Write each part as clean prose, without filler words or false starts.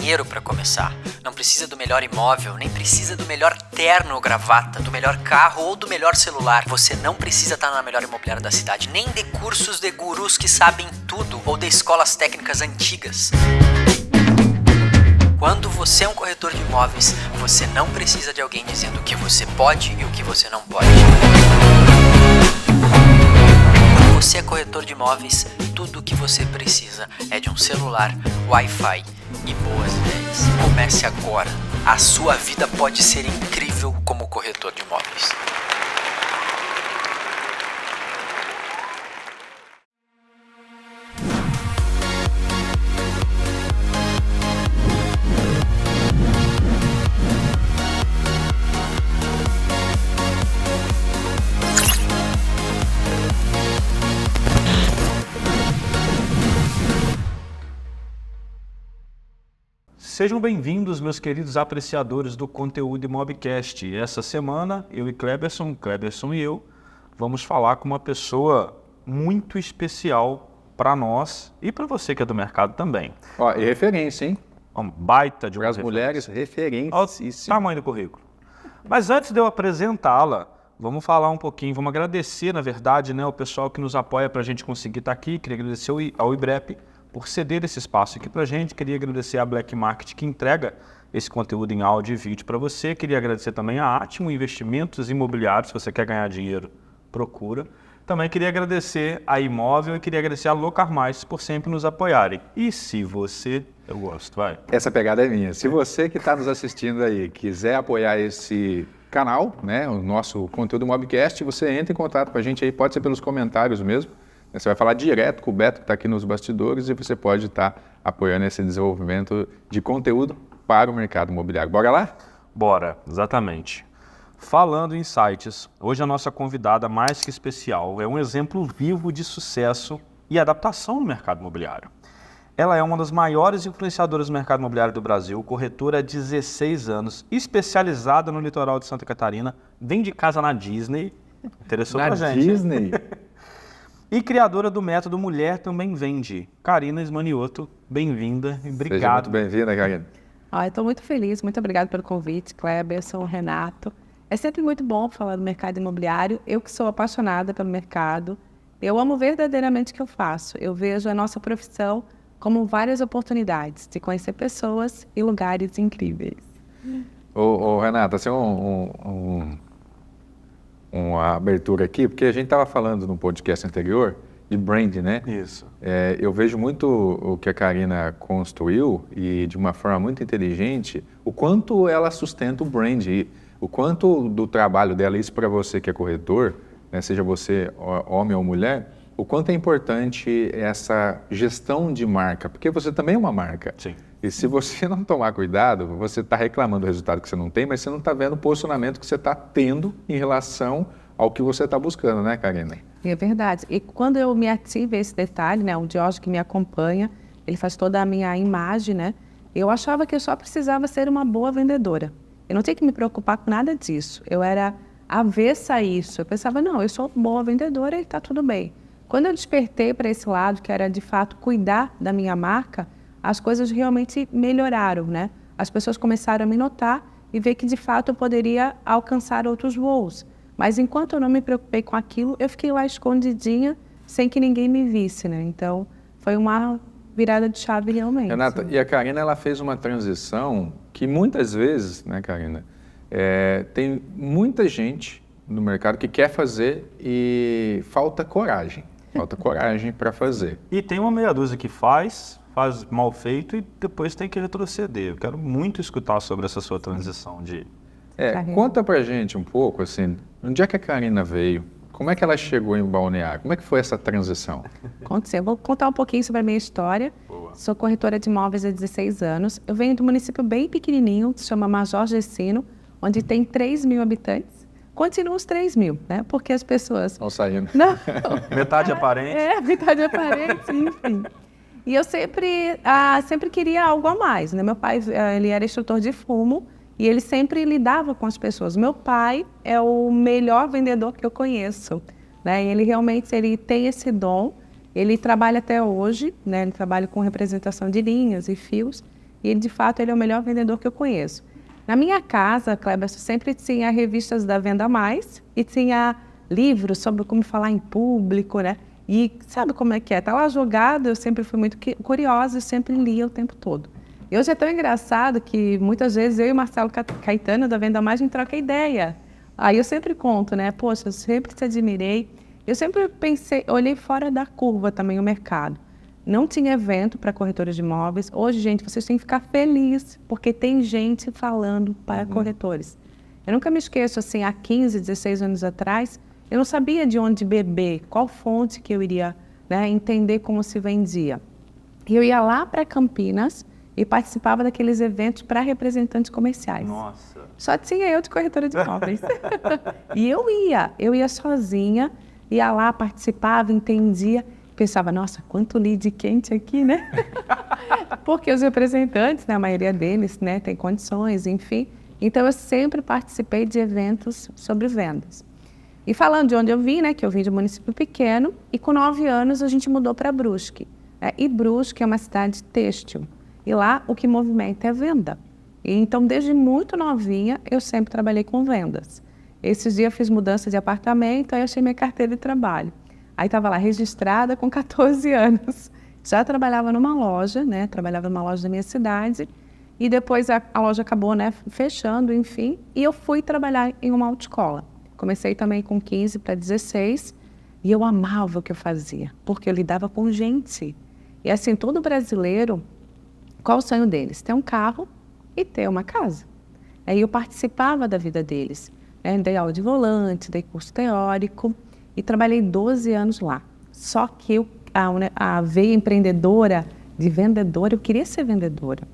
dinheiro para começar. Não precisa do melhor imóvel, nem precisa do melhor terno ou gravata, do melhor carro ou do melhor celular. Você não precisa estar na melhor imobiliária da cidade, nem de cursos de gurus que sabem tudo ou de escolas técnicas antigas. Quando você é um corretor de imóveis, você não precisa de alguém dizendo o que você pode e o que você não pode. Quando você é corretor de imóveis, tudo o que você precisa é de um celular, Wi-Fi e boas ideias. Comece agora. A sua vida pode ser incrível como corretor de imóveis. Sejam bem-vindos, meus queridos apreciadores do conteúdo Imobcast. Essa semana, eu e Cleberson e eu, vamos falar com uma pessoa muito especial para nós e para você que é do mercado também. Ó, e referência, hein? Uma baita de uma Para as mulheres, referência. Olha o tamanho do currículo. Mas antes de eu apresentá-la, vamos falar um pouquinho, vamos agradecer, na verdade, né, o pessoal que nos apoia para a gente conseguir estar aqui. Queria agradecer ao IBREP por ceder esse espaço aqui para a gente. Queria agradecer a Black Market que entrega esse conteúdo em áudio e vídeo para você. Queria agradecer também a Atimo Investimentos Imobiliários. Se você quer ganhar dinheiro, procura. Também queria agradecer a Imóvel e queria agradecer a Locar Mais por sempre nos apoiarem. E se você... Eu gosto, vai. Essa pegada é minha. Se você que está nos assistindo aí quiser apoiar esse canal, né, o nosso conteúdo Imobcast, você entra em contato com a gente aí, pode ser pelos comentários mesmo. Você vai falar direto com o Beto, que está aqui nos bastidores, e você pode estar apoiando esse desenvolvimento de conteúdo para o mercado imobiliário. Bora lá? Bora, exatamente. Falando em sites, hoje a nossa convidada mais que especial é um exemplo vivo de sucesso e adaptação no mercado imobiliário. Ela é uma das maiores influenciadoras do mercado imobiliário do Brasil, corretora há 16 anos, especializada no litoral de Santa Catarina, vem de casa na Disney, interessou pra gente. Na Disney? E criadora do método Mulher Também Vende. Karina Ismanioto, bem-vinda e obrigado. Seja muito bem-vinda, Karina. Estou muito feliz, muito obrigada pelo convite, Cleberson, Renato. É sempre muito bom falar do mercado imobiliário. Eu que sou apaixonada pelo mercado, eu amo verdadeiramente o que eu faço. Eu vejo a nossa profissão como várias oportunidades de conhecer pessoas e lugares incríveis. Renata, assim, uma abertura aqui, porque a gente estava falando no podcast anterior de brand, né? Isso. Eu vejo muito o que a Karina construiu e de uma forma muito inteligente, o quanto ela sustenta o brand, e o quanto do trabalho dela, isso para você que é corretor, né, seja você homem ou mulher, o quanto é importante essa gestão de marca, porque você também é uma marca. Sim. E se você não tomar cuidado, você está reclamando do resultado que você não tem, mas você não está vendo o posicionamento que você está tendo em relação ao que você está buscando, né, Karina? É verdade. E quando eu me ativo esse detalhe, né, o Jorge que me acompanha, ele faz toda a minha imagem, né? Eu achava que eu só precisava ser uma boa vendedora. Eu não tinha que me preocupar com nada disso. Eu era avessa a isso. Eu pensava, não, eu sou boa vendedora e está tudo bem. Quando eu despertei para esse lado, que era de fato cuidar da minha marca, as coisas realmente melhoraram, né? As pessoas começaram a me notar e ver que, de fato, eu poderia alcançar outros voos. Mas, enquanto eu não me preocupei com aquilo, eu fiquei lá escondidinha, sem que ninguém me visse, né? Então, foi uma virada de chave realmente. Renata, e a Karina, ela fez uma transição que muitas vezes, né, Karina, tem muita gente no mercado que quer fazer e falta coragem. Falta coragem para fazer. E tem uma meia dúzia que faz mal feito e depois tem que retroceder. Eu quero muito escutar sobre essa sua transição de... Conta pra gente um pouco, assim, onde é que a Karina veio? Como é que ela chegou em Balneário? Como é que foi essa transição? Eu vou contar um pouquinho sobre a minha história. Boa. Sou corretora de imóveis há 16 anos. Eu venho de um município bem pequenininho, que se chama Major Gercino, onde tem 3.000 habitantes. Continuam os 3.000, né? Porque as pessoas... Estão saindo. Não. Metade aparente. Metade aparente, enfim. E eu sempre queria algo a mais, né? Meu pai, ele era instrutor de fumo e ele sempre lidava com as pessoas. Meu pai é o melhor vendedor que eu conheço, né? E ele tem esse dom. Ele trabalha até hoje, né? Ele trabalha com representação de linhas e fios. E ele, de fato, ele é o melhor vendedor que eu conheço. Na minha casa, Kleber, sempre tinha revistas da Venda Mais e tinha livros sobre como falar em público, né? E sabe como é que é? Tá lá jogado, eu sempre fui muito curiosa e sempre lia o tempo todo. E hoje é tão engraçado que muitas vezes eu e Marcelo Caetano da Venda Mais a gente troca ideia. Aí eu sempre conto, né? Poxa, eu sempre te admirei. Eu sempre pensei, olhei fora da curva também o mercado. Não tinha evento para corretores de imóveis. Hoje, gente, vocês têm que ficar felizes, porque tem gente falando para corretores. Eu nunca me esqueço, assim, há 15, 16 anos atrás, eu não sabia de onde beber, qual fonte que eu iria, né, entender como se vendia. E eu ia lá para Campinas e participava daqueles eventos para representantes comerciais. Nossa. Só tinha eu de corretora de imóveis. E eu ia sozinha, ia lá, participava, entendia. Pensava, nossa, quanto lead quente aqui, né? Porque os representantes, né, a maioria deles, né, tem condições, enfim. Então, eu sempre participei de eventos sobre vendas. E falando de onde eu vim, né, que eu vim de um município pequeno, e com 9 anos a gente mudou para Brusque. Né? E Brusque é uma cidade têxtil. E lá o que movimenta é venda. E, então, desde muito novinha, eu sempre trabalhei com vendas. Esses dias eu fiz mudança de apartamento, aí eu achei minha carteira de trabalho. Aí estava lá registrada com 14 anos. Já trabalhava numa loja, né? Trabalhava numa loja da minha cidade. E depois a loja acabou, né, fechando, enfim. E eu fui trabalhar em uma autoescola. Comecei também com 15 para 16. E eu amava o que eu fazia, porque eu lidava com gente. E assim, todo brasileiro, qual o sonho deles? Ter um carro e ter uma casa. Aí eu participava da vida deles. Né? Dei aula de volante, dei curso teórico. E trabalhei 12 anos lá. Só que a veia empreendedora, de vendedora, eu queria ser vendedora.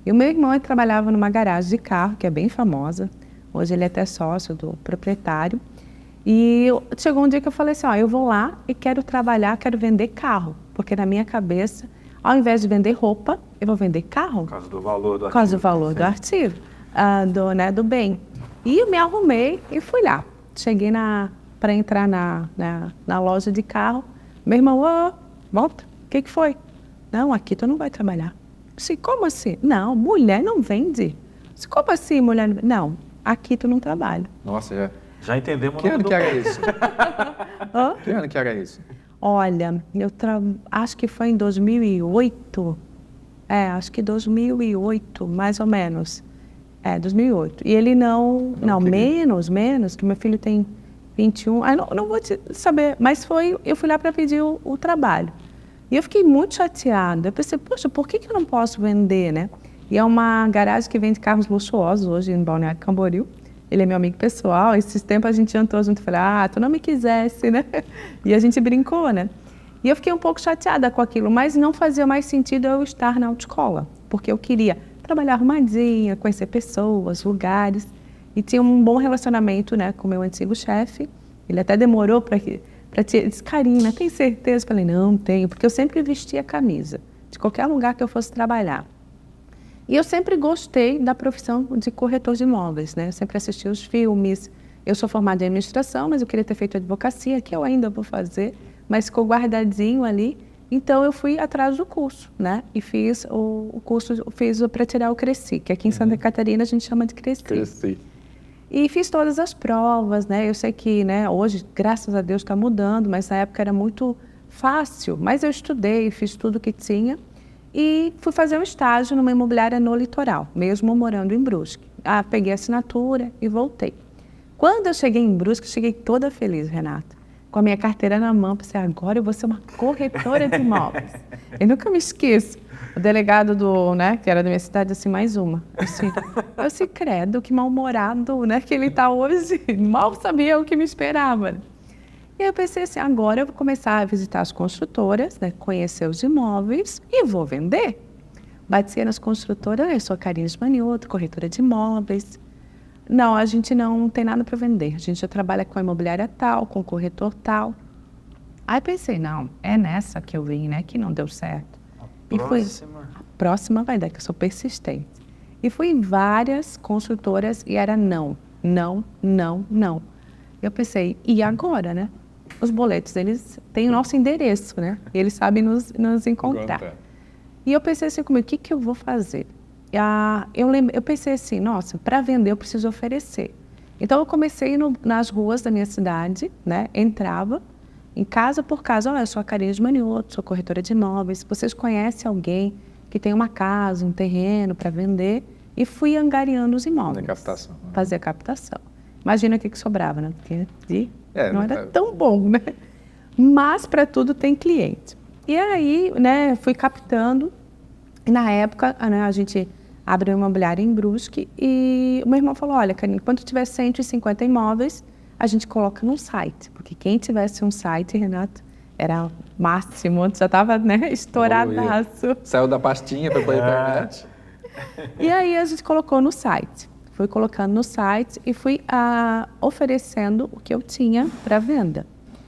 E o meu irmão trabalhava numa garagem de carro, que é bem famosa. Hoje ele é até sócio do proprietário. E chegou um dia que eu falei assim, eu vou lá e quero trabalhar, quero vender carro. Porque na minha cabeça, ao invés de vender roupa, eu vou vender carro. Por causa do valor do artigo. Por causa do valor do artigo, do bem. E eu me arrumei e fui lá. Cheguei para entrar na loja de carro. Meu irmão, volta, o que foi? Não, aqui tu não vai trabalhar. Disse, como assim? Não, mulher não vende. Disse, como assim, mulher não vende? Não, aqui tu não trabalha. Nossa, já entendemos. Que ano que era isso? Que ano que era isso? Olha, acho que foi em 2008. Acho que 2008, mais ou menos. 2008. E ele não menos, que meu filho tem 21, não vou te saber, mas eu fui lá para pedir o trabalho. E eu fiquei muito chateada. Eu pensei, poxa, por que eu não posso vender, né? E é uma garagem que vende carros luxuosos hoje em Balneário Camboriú. Ele é meu amigo pessoal. Esses tempos a gente jantou junto e falei, tu não me quisesse, né? E a gente brincou, né? E eu fiquei um pouco chateada com aquilo, mas não fazia mais sentido eu estar na autoescola, porque eu queria trabalhar arrumadinha, conhecer pessoas, lugares. E tinha um bom relacionamento, né, com o meu antigo chefe. Ele até demorou para disse, Karina, tem certeza? Eu falei, não tenho, porque eu sempre vestia camisa, de qualquer lugar que eu fosse trabalhar. E eu sempre gostei da profissão de corretor de imóveis, né? Eu sempre assisti os filmes. Eu sou formada em administração, mas eu queria ter feito advocacia, que eu ainda vou fazer, mas ficou guardadinho ali. Então, eu fui atrás do curso, né? E fiz o curso, para tirar o Cresci, que aqui em Santa Catarina a gente chama de Cresci. Cresci. E fiz todas as provas, né? Eu sei que, né, hoje, graças a Deus, está mudando, mas na época era muito fácil. Mas eu estudei, fiz tudo que tinha e fui fazer um estágio numa imobiliária no litoral, mesmo morando em Brusque. Peguei a assinatura e voltei. Quando eu cheguei em Brusque, cheguei toda feliz, Renata. Com a minha carteira na mão, pensei, agora eu vou ser uma corretora de imóveis. Eu nunca me esqueço. O delegado que era da minha cidade, assim, mais uma. Eu assim, credo, que mal-humorado, né, que ele está hoje. Mal sabia o que me esperava. E aí eu pensei assim, agora eu vou começar a visitar as construtoras, né, conhecer os imóveis e vou vender. Bati nas construtoras, eu sou a Karina Esmanioto, corretora de imóveis. Não, a gente não tem nada para vender. A gente já trabalha com a imobiliária tal, com o corretor tal. Aí pensei, não, é nessa que eu vim, né, que não deu certo. A próxima vai dar, que eu sou persistente. E fui em várias construtoras e era não. Eu pensei, e agora, né? Os boletos, eles têm o nosso endereço, né? E eles sabem nos encontrar. E eu pensei assim comigo, o que eu vou fazer? eu pensei assim, nossa, para vender eu preciso oferecer. Então eu comecei nas ruas da minha cidade, né? Entrava em casa por casa, olha, eu sou a Karine de Manioto, sou corretora de imóveis, vocês conhecem alguém que tem uma casa, um terreno para vender? E fui angariando os imóveis. Fazer captação. Fazer a captação. Imagina o que sobrava, né? Porque não era né? tão bom, né? Mas para tudo tem cliente. E aí, né, fui captando. E na época, né, a gente abriu uma imobiliária em Brusque e o meu irmão falou, olha, Karine, quando tiver 150 imóveis, a gente coloca num site. Porque quem tivesse um site, Renato, era máximo, já estava, né, estouradaço. Saiu da pastinha para pôr na internet. E aí a gente colocou no site. Fui colocando no site e fui oferecendo o que eu tinha para venda.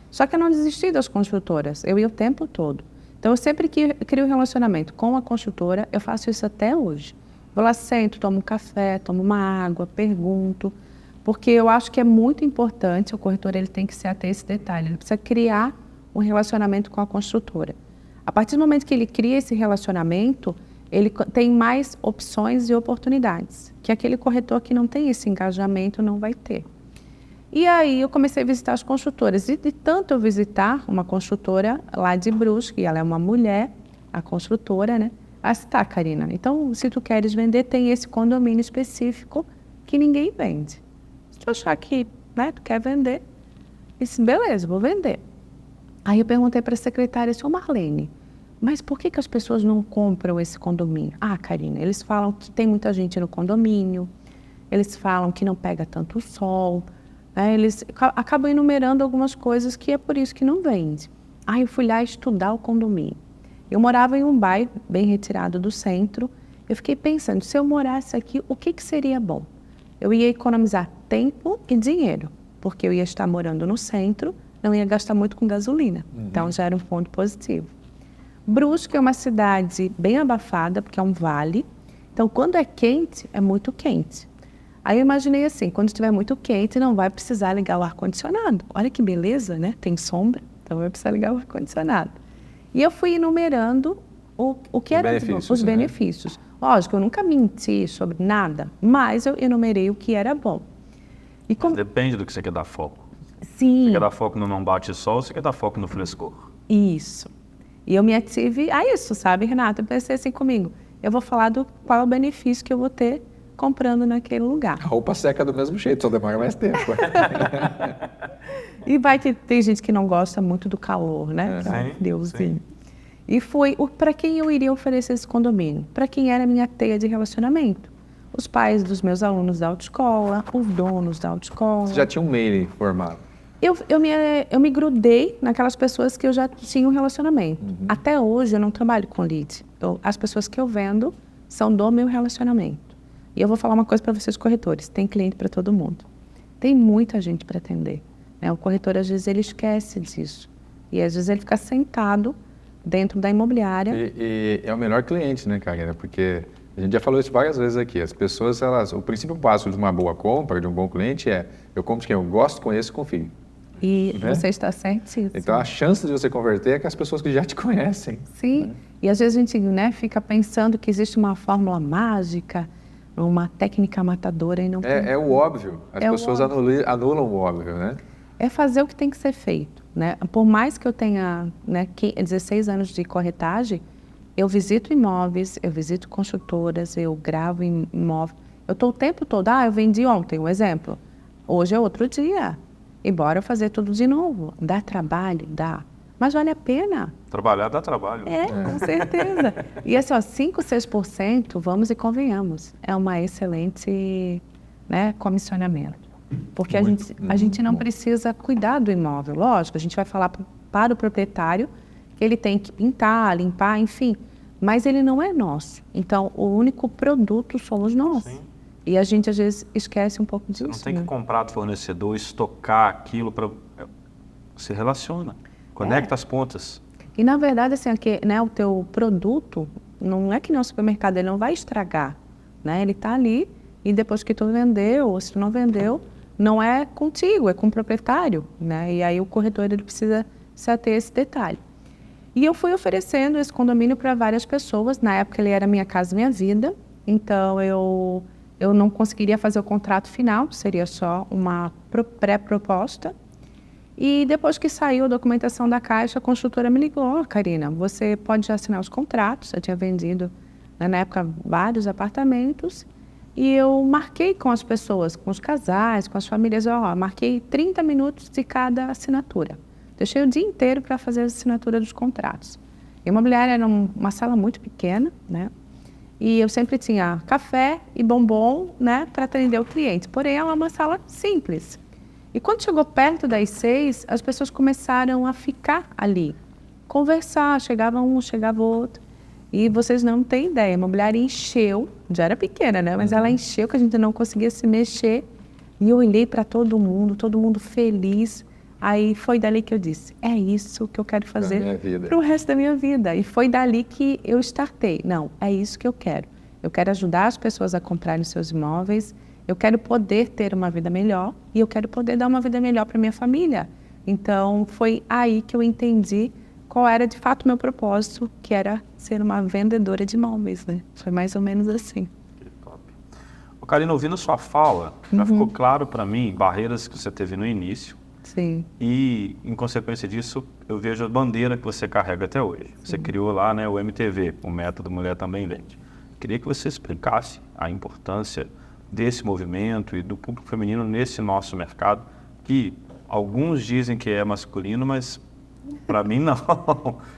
Só que eu não desisti das construtoras, eu ia o tempo todo. Então eu sempre crio um relacionamento com a construtora, eu faço isso até hoje. Vou lá, sento, tomo um café, tomo uma água, pergunto, porque eu acho que é muito importante, o corretor ele tem que se ater a esse detalhe, ele precisa criar um relacionamento com a construtora. A partir do momento que ele cria esse relacionamento, ele tem mais opções e oportunidades, que aquele corretor que não tem esse engajamento não vai ter. E aí eu comecei a visitar as construtoras, e de tanto eu visitar uma construtora lá de Brusque, ela é uma mulher, a construtora, né? Tá, Karina, então se tu queres vender, tem esse condomínio específico que ninguém vende. Se tu achar que, né, tu quer vender, eu disse, beleza, vou vender. Aí eu perguntei para a secretária, senhor Marlene, mas por que as pessoas não compram esse condomínio? Ah, Karina, eles falam que tem muita gente no condomínio, eles falam que não pega tanto sol, né? Eles acabam enumerando algumas coisas que é por isso que não vende. Aí eu fui lá estudar o condomínio. Eu morava em um bairro bem retirado do centro. Eu fiquei pensando, se eu morasse aqui, o que seria bom? Eu ia economizar tempo e dinheiro, porque eu ia estar morando no centro, não ia gastar muito com gasolina. Então já era um ponto positivo. Brusque é uma cidade bem abafada, porque é um vale. Então, quando é quente, é muito quente. Aí eu imaginei assim, quando estiver muito quente, não vai precisar ligar o ar-condicionado. Olha que beleza, né? Tem sombra, então vai precisar ligar o ar-condicionado. E eu fui enumerando o que era os benefícios. Lógico, eu nunca menti sobre nada, mas eu enumerei o que era bom. E Depende do que você quer dar foco. Sim. Você quer dar foco no não bate sol ou você quer dar foco no frescor? Isso. E eu me ative a isso, sabe, Renato? Eu pensei assim comigo, eu vou falar qual é o benefício que eu vou ter comprando naquele lugar. A roupa seca do mesmo jeito, só demora mais tempo. E vai que tem gente que não gosta muito do calor, né? Deusinho. E foi para quem eu iria oferecer esse condomínio? Para quem era a minha teia de relacionamento. Os pais dos meus alunos da autoescola, os donos da autoescola. Você já tinha um mailing formado? Eu me grudei naquelas pessoas que eu já tinha um relacionamento. Até hoje eu não trabalho com lead. As pessoas que eu vendo são do meu relacionamento. E eu vou falar uma coisa para vocês, corretores. Tem cliente para todo mundo. Tem muita gente para atender. Né? O corretor, às vezes, ele esquece disso. E, às vezes, ele fica sentado dentro da imobiliária. E é o melhor cliente, né, Karina? Porque a gente já falou isso várias vezes aqui. As pessoas, o princípio básico de uma boa compra, de um bom cliente é eu compro de quem eu gosto, conheço e confio. E né? você está certíssimo. Então, a chance de você converter é com as pessoas que já te conhecem. Sim. Né? E, às vezes, a gente, né, fica pensando que existe uma fórmula mágica, uma técnica matadora e não tem. É o óbvio. As pessoas anulam o óbvio, né? É fazer o que tem que ser feito, né? Por mais que eu tenha, né, 16 anos de corretagem, eu visito imóveis, eu visito construtoras, eu gravo imóvel. Eu estou o tempo todo, eu vendi ontem, um exemplo. Hoje é outro dia. E bora fazer tudo de novo. Dá trabalho? Dá. Mas vale a pena. Trabalhar dá trabalho. Com certeza. E assim, 5, 6%, vamos e convenhamos, é uma excelente, né, comissionamento. Porque a gente não precisa cuidar do imóvel. Lógico, a gente vai falar para o proprietário que ele tem que pintar, limpar, enfim. Mas ele não é nosso. Então, o único produto somos nós. Sim. E a gente, às vezes, esquece um pouco disso. Você não tem que comprar do fornecedor, estocar aquilo para... Se relaciona. Conecta as pontas. E, na verdade, assim, aqui, né, o teu produto, não é que no supermercado, ele não vai estragar. Né? Ele está ali e depois que tu vendeu, ou se tu não vendeu, não é contigo, é com o proprietário. Né? E aí o corretor ele precisa se ater a esse detalhe. E eu fui oferecendo esse condomínio para várias pessoas. Na época, ele era Minha Casa Minha Vida. Então, eu não conseguiria fazer o contrato final, seria só uma pré-proposta. E depois que saiu a documentação da Caixa, a construtora me ligou: Karina, você pode já assinar os contratos. Eu tinha vendido, né, na época, vários apartamentos. E eu marquei com as pessoas, com os casais, com as famílias, marquei 30 minutos de cada assinatura. Deixei o dia inteiro para fazer a assinatura dos contratos. E a imobiliária era uma sala muito pequena, né? E eu sempre tinha café e bombom, né, para atender o cliente. Porém, ela é uma sala simples. E quando chegou perto das 6, as pessoas começaram a ficar ali, conversar, chegava um, chegava outro. E vocês não têm ideia, a imobiliária encheu, já era pequena, né? Mas ela encheu que a gente não conseguia se mexer. E eu olhei para todo mundo feliz. Aí foi dali que eu disse: é isso que eu quero fazer para o resto da minha vida. E foi dali que eu startei. Não, é isso que eu quero. Eu quero ajudar as pessoas a comprarem seus imóveis. Eu quero poder ter uma vida melhor e eu quero poder dar uma vida melhor para minha família. Então, foi aí que eu entendi qual era, de fato, o meu propósito, que era ser uma vendedora de imóveis, né? Foi mais ou menos assim. Top. Karina, ouvindo sua fala, já ficou claro para mim barreiras que você teve no início. Sim. E, em consequência disso, eu vejo a bandeira que você carrega até hoje. Você criou lá, né, o MTV, o Método Mulher Também Vende. Queria que você explicasse a importância desse movimento e do público feminino nesse nosso mercado, que alguns dizem que é masculino, mas para mim não.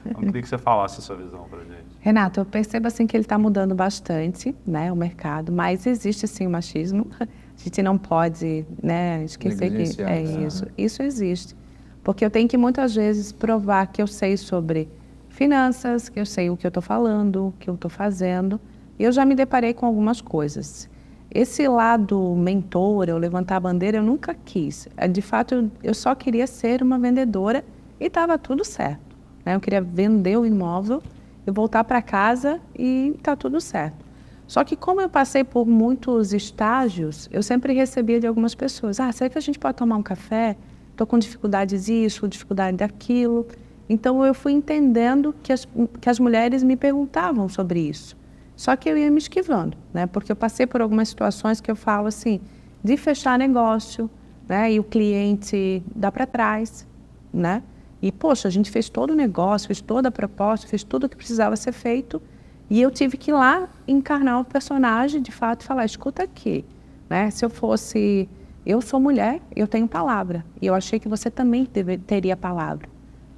Eu queria que você falasse a sua visão para a gente. Renato, eu percebo assim que ele está mudando bastante, né, o mercado, mas existe sim o machismo. A gente não pode, né, esquecer que é isso. Isso existe. Porque eu tenho que muitas vezes provar que eu sei sobre finanças, que eu sei o que eu estou falando, o que eu estou fazendo. E eu já me deparei com algumas coisas. Esse lado mentor, eu levantar a bandeira, eu nunca quis. De fato, eu só queria ser uma vendedora e estava tudo certo, né? Eu queria vender o imóvel, eu voltar para casa e está tudo certo. Só que como eu passei por muitos estágios, eu sempre recebia de algumas pessoas: será que a gente pode tomar um café? Estou com dificuldade disso, dificuldade daquilo. Então eu fui entendendo que as mulheres me perguntavam sobre isso. Só que eu ia me esquivando, né? Porque eu passei por algumas situações que eu falo assim, de fechar negócio, né? E o cliente dá para trás, né? E, poxa, a gente fez todo o negócio, fez toda a proposta, fez tudo o que precisava ser feito. E eu tive que ir lá encarnar o personagem, de fato, e falar: escuta aqui, né? Se eu fosse... Eu sou mulher, eu tenho palavra. E eu achei que você também teria palavra.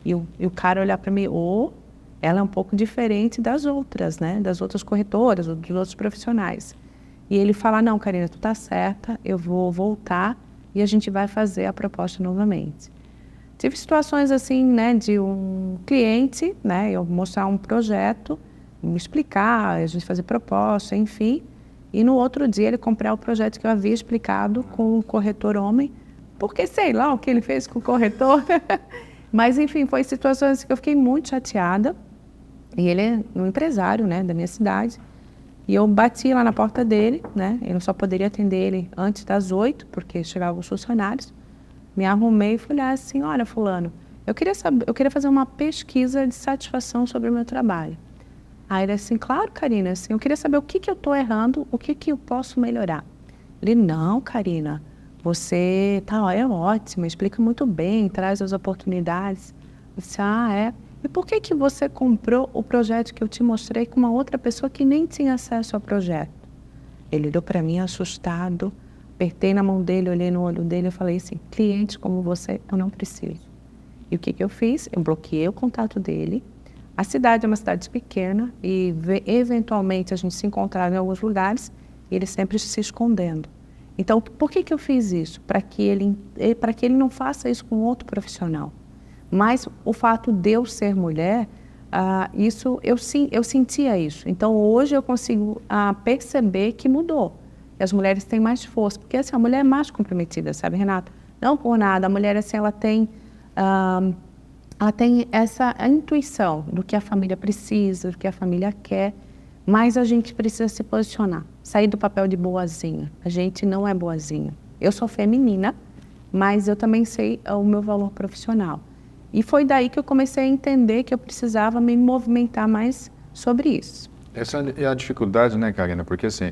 E o cara olhar para mim: ela é um pouco diferente das outras, né? Das outras corretoras, ou dos outros profissionais. E ele fala: não, Karina, tu tá certa, eu vou voltar e a gente vai fazer a proposta novamente. Tive situações assim, né, de um cliente, né, eu mostrar um projeto, me explicar, a gente fazer proposta, enfim. E no outro dia ele comprar o projeto que eu havia explicado com o corretor homem, porque sei lá o que ele fez com o corretor. Mas, enfim, foi situações que eu fiquei muito chateada. E ele é um empresário, né, da minha cidade. E eu bati lá na porta dele, né? Eu só poderia atender ele antes das 8, porque chegavam os funcionários. Me arrumei e falei assim: olha, fulano, eu queria fazer uma pesquisa de satisfação sobre o meu trabalho. Aí ele assim: claro, Karina, assim, eu queria saber o que eu estou errando, o que eu posso melhorar. Ele: não, Karina, você é ótima, explica muito bem, traz as oportunidades. Eu disse: é. E por que você comprou o projeto que eu te mostrei com uma outra pessoa que nem tinha acesso ao projeto? Ele olhou para mim assustado, apertei na mão dele, olhei no olho dele e falei assim: cliente como você, eu não preciso. E o que eu fiz? Eu bloqueei o contato dele. A cidade é uma cidade pequena e eventualmente a gente se encontrava em alguns lugares e ele sempre se escondendo. Então, por que eu fiz isso? Para que ele não faça isso com outro profissional. Mas o fato de eu ser mulher, eu sentia isso. Então, hoje eu consigo perceber que mudou. E as mulheres têm mais força. Porque assim, a mulher é mais comprometida, sabe, Renato? Não por nada. A mulher, assim, ela tem essa intuição do que a família precisa, do que a família quer. Mas a gente precisa se posicionar. Sair do papel de boazinha. A gente não é boazinha. Eu sou feminina, mas eu também sei o meu valor profissional. E foi daí que eu comecei a entender que eu precisava me movimentar mais sobre isso. Essa é a dificuldade, né, Karina? Porque, assim,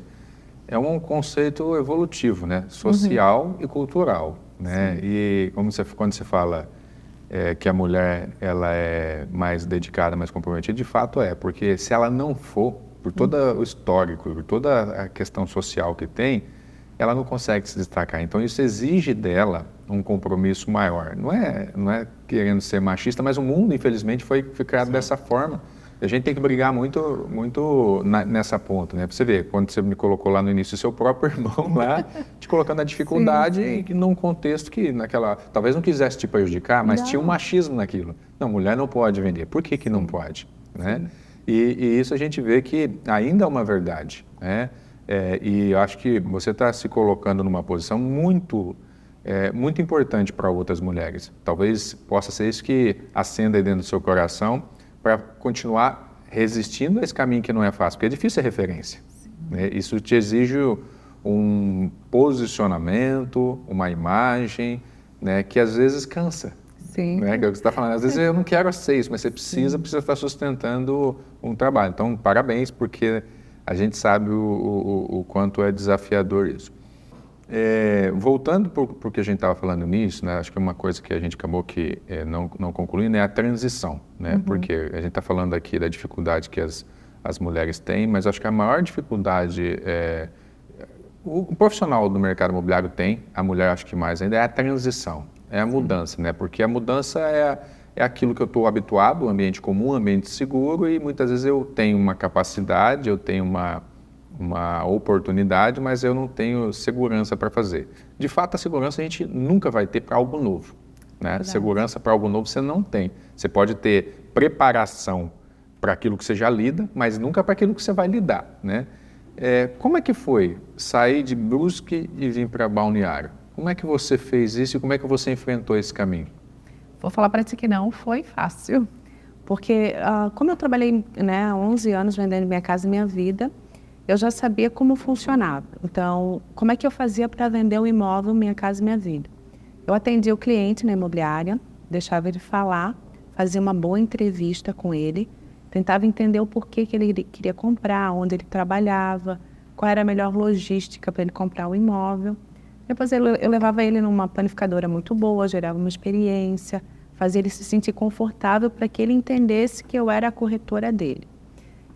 é um conceito evolutivo, né? Social e cultural, né? E quando você fala que a mulher ela é mais dedicada, mais comprometida, de fato porque se ela não for, por todo o histórico, por toda a questão social que tem, ela não consegue se destacar. Então, isso exige dela um compromisso maior. Não é querendo ser machista, mas o mundo, infelizmente, foi criado dessa forma. A gente tem que brigar muito nessa ponta, né? Você vê, quando você me colocou lá no início, o seu próprio irmão lá, te colocando a dificuldade num contexto que talvez não quisesse te prejudicar, mas tinha um machismo naquilo. Não, mulher não pode vender. Por que não pode? Né? E isso a gente vê que ainda é uma verdade, né? E eu acho que você está se colocando numa posição muito importante para outras mulheres. Talvez possa ser isso que acenda aí dentro do seu coração para continuar resistindo a esse caminho que não é fácil, porque é difícil ser referência. Né? Isso te exige um posicionamento, uma imagem, né, que às vezes cansa. Sim. Né? Que é o que você está falando. Às vezes eu não quero ser isso, mas você precisa estar sustentando um trabalho. Então, parabéns, porque a gente sabe o quanto é desafiador isso. Voltando para o que a gente estava falando nisso, né, acho que uma coisa que a gente acabou que não concluindo é a transição, né, porque a gente está falando aqui da dificuldade que as mulheres têm, mas acho que a maior dificuldade o profissional do mercado imobiliário tem, a mulher acho que mais ainda, é a transição, é a mudança, né, porque a mudança é aquilo que eu estou habituado, um ambiente comum, um ambiente seguro, e muitas vezes eu tenho uma capacidade, eu tenho uma oportunidade, mas eu não tenho segurança para fazer. De fato, a segurança a gente nunca vai ter para algo novo. Né? Segurança para algo novo você não tem. Você pode ter preparação para aquilo que você já lida, mas nunca para aquilo que você vai lidar. Né? Como é que foi sair de Brusque e vir para Balneário? Como é que você fez isso e como é que você enfrentou esse caminho? Vou falar para ti que não foi fácil, porque como eu trabalhei 11 anos vendendo minha casa e minha vida, eu já sabia como funcionava. Então, como é que eu fazia para vender um imóvel, minha casa e minha vida? Eu atendia o cliente na imobiliária, deixava ele falar, fazia uma boa entrevista com ele, tentava entender o porquê que ele queria comprar, onde ele trabalhava, qual era a melhor logística para ele comprar o imóvel. Depois eu levava ele numa planificadora muito boa, gerava uma experiência, fazia ele se sentir confortável para que ele entendesse que eu era a corretora dele.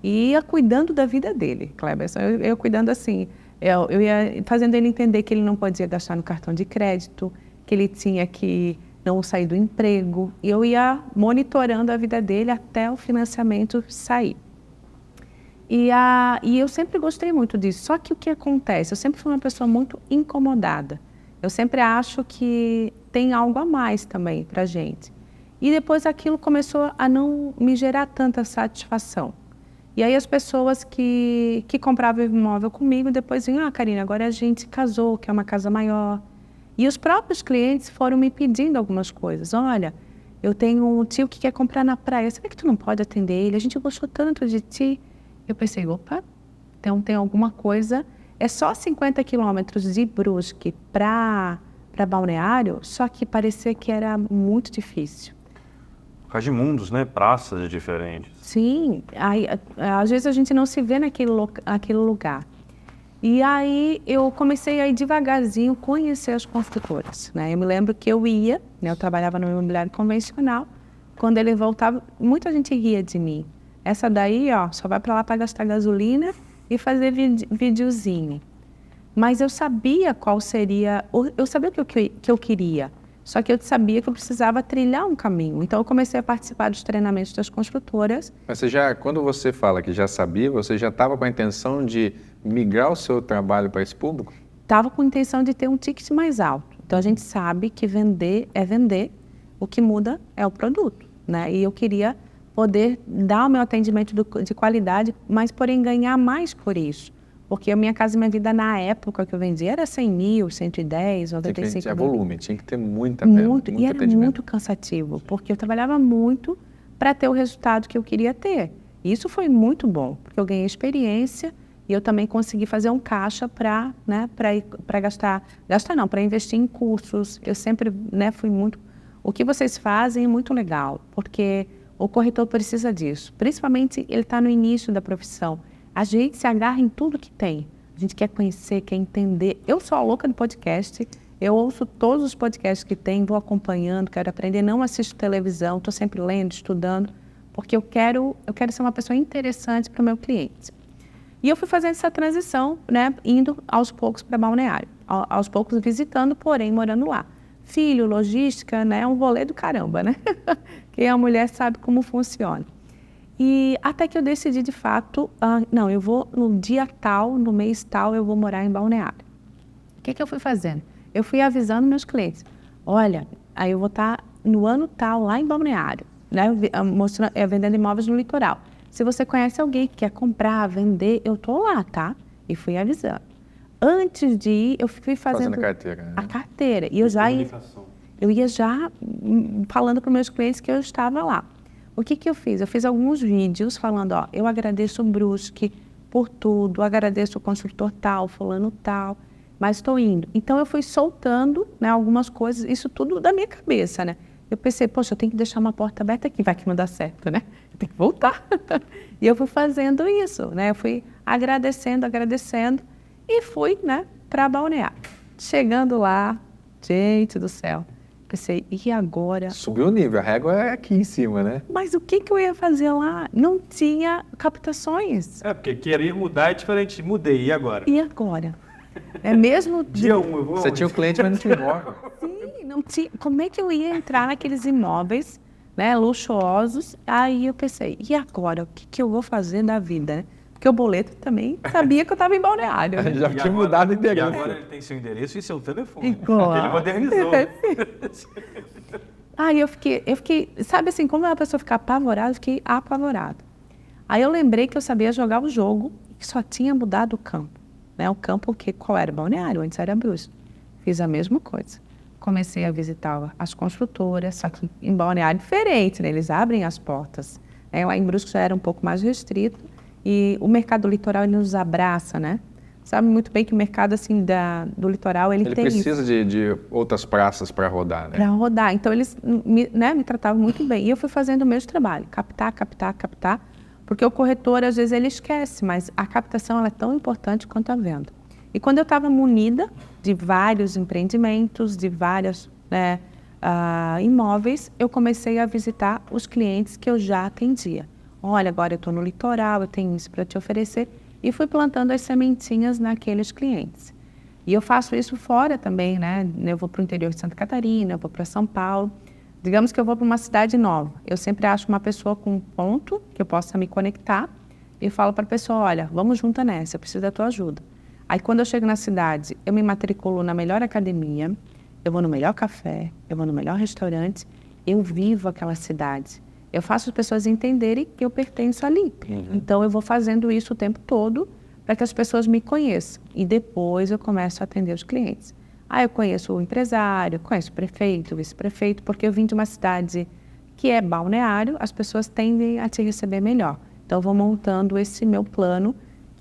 E ia cuidando da vida dele, Cleberson. Eu cuidando assim, eu ia fazendo ele entender que ele não podia gastar no cartão de crédito, que ele tinha que não sair do emprego. E eu ia monitorando a vida dele até o financiamento sair. E eu sempre gostei muito disso. Só que o que acontece? Eu sempre fui uma pessoa muito incomodada. Eu sempre acho que tem algo a mais também para a gente. E depois aquilo começou a não me gerar tanta satisfação. E aí as pessoas que compravam o imóvel comigo, depois vinham, Karina, agora a gente casou, quer uma casa maior. E os próprios clientes foram me pedindo algumas coisas. Olha, eu tenho um tio que quer comprar na praia, será que tu não pode atender ele? A gente gostou tanto de ti. Eu pensei, opa, então tem alguma coisa. É só 50 quilômetros de Brusque para Balneário, só que parecia que era muito difícil. Mundos, né? Praças diferentes. Sim, às vezes a gente não se vê naquele lugar. E aí eu comecei a ir devagarzinho conhecer as construtoras. Né? Eu me lembro que eu ia, eu trabalhava no imobiliário convencional, quando ele voltava, muita gente ria de mim. Essa daí, só vai para lá para gastar gasolina e fazer videozinho. Mas eu sabia qual seria, eu sabia o que eu queria. Só que eu sabia que eu precisava trilhar um caminho. Então, eu comecei a participar dos treinamentos das construtoras. Mas quando você fala que já sabia, você já estava com a intenção de migrar o seu trabalho para esse público? Estava com a intenção de ter um ticket mais alto. Então, a gente sabe que vender é vender, o que muda é o produto. Né? E eu queria poder dar o meu atendimento de qualidade, mas, porém, ganhar mais por isso. Porque a minha casa e minha vida, na época que eu vendia, era 100 mil, 110, 95 mil. Volume, tinha que ter muita venda, e era muito cansativo, porque eu trabalhava muito para ter o resultado que eu queria ter. E isso foi muito bom, porque eu ganhei experiência e eu também consegui fazer um caixa para gastar não, para investir em cursos. Eu sempre fui muito... O que vocês fazem é muito legal, porque o corretor precisa disso. Principalmente ele está no início da profissão. A gente se agarra em tudo que tem. A gente quer conhecer, quer entender. Eu sou a louca do podcast, eu ouço todos os podcasts que tem, vou acompanhando, quero aprender, não assisto televisão, estou sempre lendo, estudando, porque eu quero ser uma pessoa interessante para o meu cliente. E eu fui fazendo essa transição, né, indo aos poucos para Balneário, aos poucos visitando, porém morando lá. Filho, logística, né, é um rolê do caramba, né? Quem é a mulher sabe como funciona. E até que eu decidi, de fato, não, eu vou no dia tal, no mês tal, eu vou morar em Balneário. O que eu fui fazendo? Eu fui avisando meus clientes, olha, aí eu vou estar no ano tal, lá em Balneário, né, vendendo imóveis no litoral. Se você conhece alguém que quer comprar, vender, eu tô lá, tá? E fui avisando. Antes de ir, eu fui fazendo a carteira, né? a carteira. E eu ia já falando para os meus clientes que eu estava lá. O que eu fiz? Eu fiz alguns vídeos falando, ó, eu agradeço o Brusque por tudo, agradeço o construtor tal, fulano tal, mas estou indo. Então, eu fui soltando, né, algumas coisas, isso tudo da minha cabeça, né? Eu pensei, poxa, eu tenho que deixar uma porta aberta aqui, vai que não dá certo, né? Eu tenho que voltar. E eu fui fazendo isso, né? Eu fui agradecendo e fui, né, para Balneário. Chegando lá, gente do céu, pensei, e agora? Subiu o nível, a régua é aqui em cima, né? Mas o que eu ia fazer lá? Não tinha captações. Porque querer mudar é diferente. Mudei, e agora? E agora? É mesmo... Dia 1, eu vou... Você tinha o cliente, mas não tinha imóvel. Sim, não tinha... Como é que eu ia entrar naqueles imóveis, né, luxuosos? Aí eu pensei, e agora? O que eu vou fazer da vida, né? Porque o boleto também sabia que eu estava em Balneário. Né? Já tinha mudado o endereço. E agora ele tem seu endereço e seu telefone. Igual. Ele modernizou. Aí eu fiquei, sabe assim, como a pessoa fica apavorada, eu fiquei apavorada. Aí eu lembrei que eu sabia jogar o jogo e que só tinha mudado o campo. Né? O campo, qual era? Balneário, antes era Brusque. Fiz a mesma coisa. Comecei a visitar as construtoras, só que em Balneário diferente, né? Eles abrem as portas. Lá em Brusque já era um pouco mais restrito e o mercado litoral ele nos abraça, né? Sabe muito bem que o mercado assim do litoral ele tem precisa de outras praças para rodar, né? Para rodar. Então eles me tratavam muito bem. E eu fui fazendo o mesmo trabalho, captar, porque o corretor às vezes ele esquece, mas a captação ela é tão importante quanto a venda. E quando eu estava munida de vários empreendimentos, de vários imóveis, eu comecei a visitar os clientes que eu já atendia. Olha, agora eu estou no litoral, eu tenho isso para te oferecer. E fui plantando as sementinhas naqueles clientes. E eu faço isso fora também, né? Eu vou para o interior de Santa Catarina, eu vou para São Paulo. Digamos que eu vou para uma cidade nova. Eu sempre acho uma pessoa com um ponto que eu possa me conectar e falo para a pessoa, olha, vamos junto nessa, eu preciso da tua ajuda. Aí quando eu chego na cidade, eu me matriculo na melhor academia, eu vou no melhor café, eu vou no melhor restaurante, eu vivo aquela cidade. Eu faço as pessoas entenderem que eu pertenço ali. Então, eu vou fazendo isso o tempo todo para que as pessoas me conheçam. E depois eu começo a atender os clientes. Eu conheço o empresário, conheço o prefeito, o vice-prefeito, porque eu vim de uma cidade que é Balneário, as pessoas tendem a te receber melhor. Então, eu vou montando esse meu plano,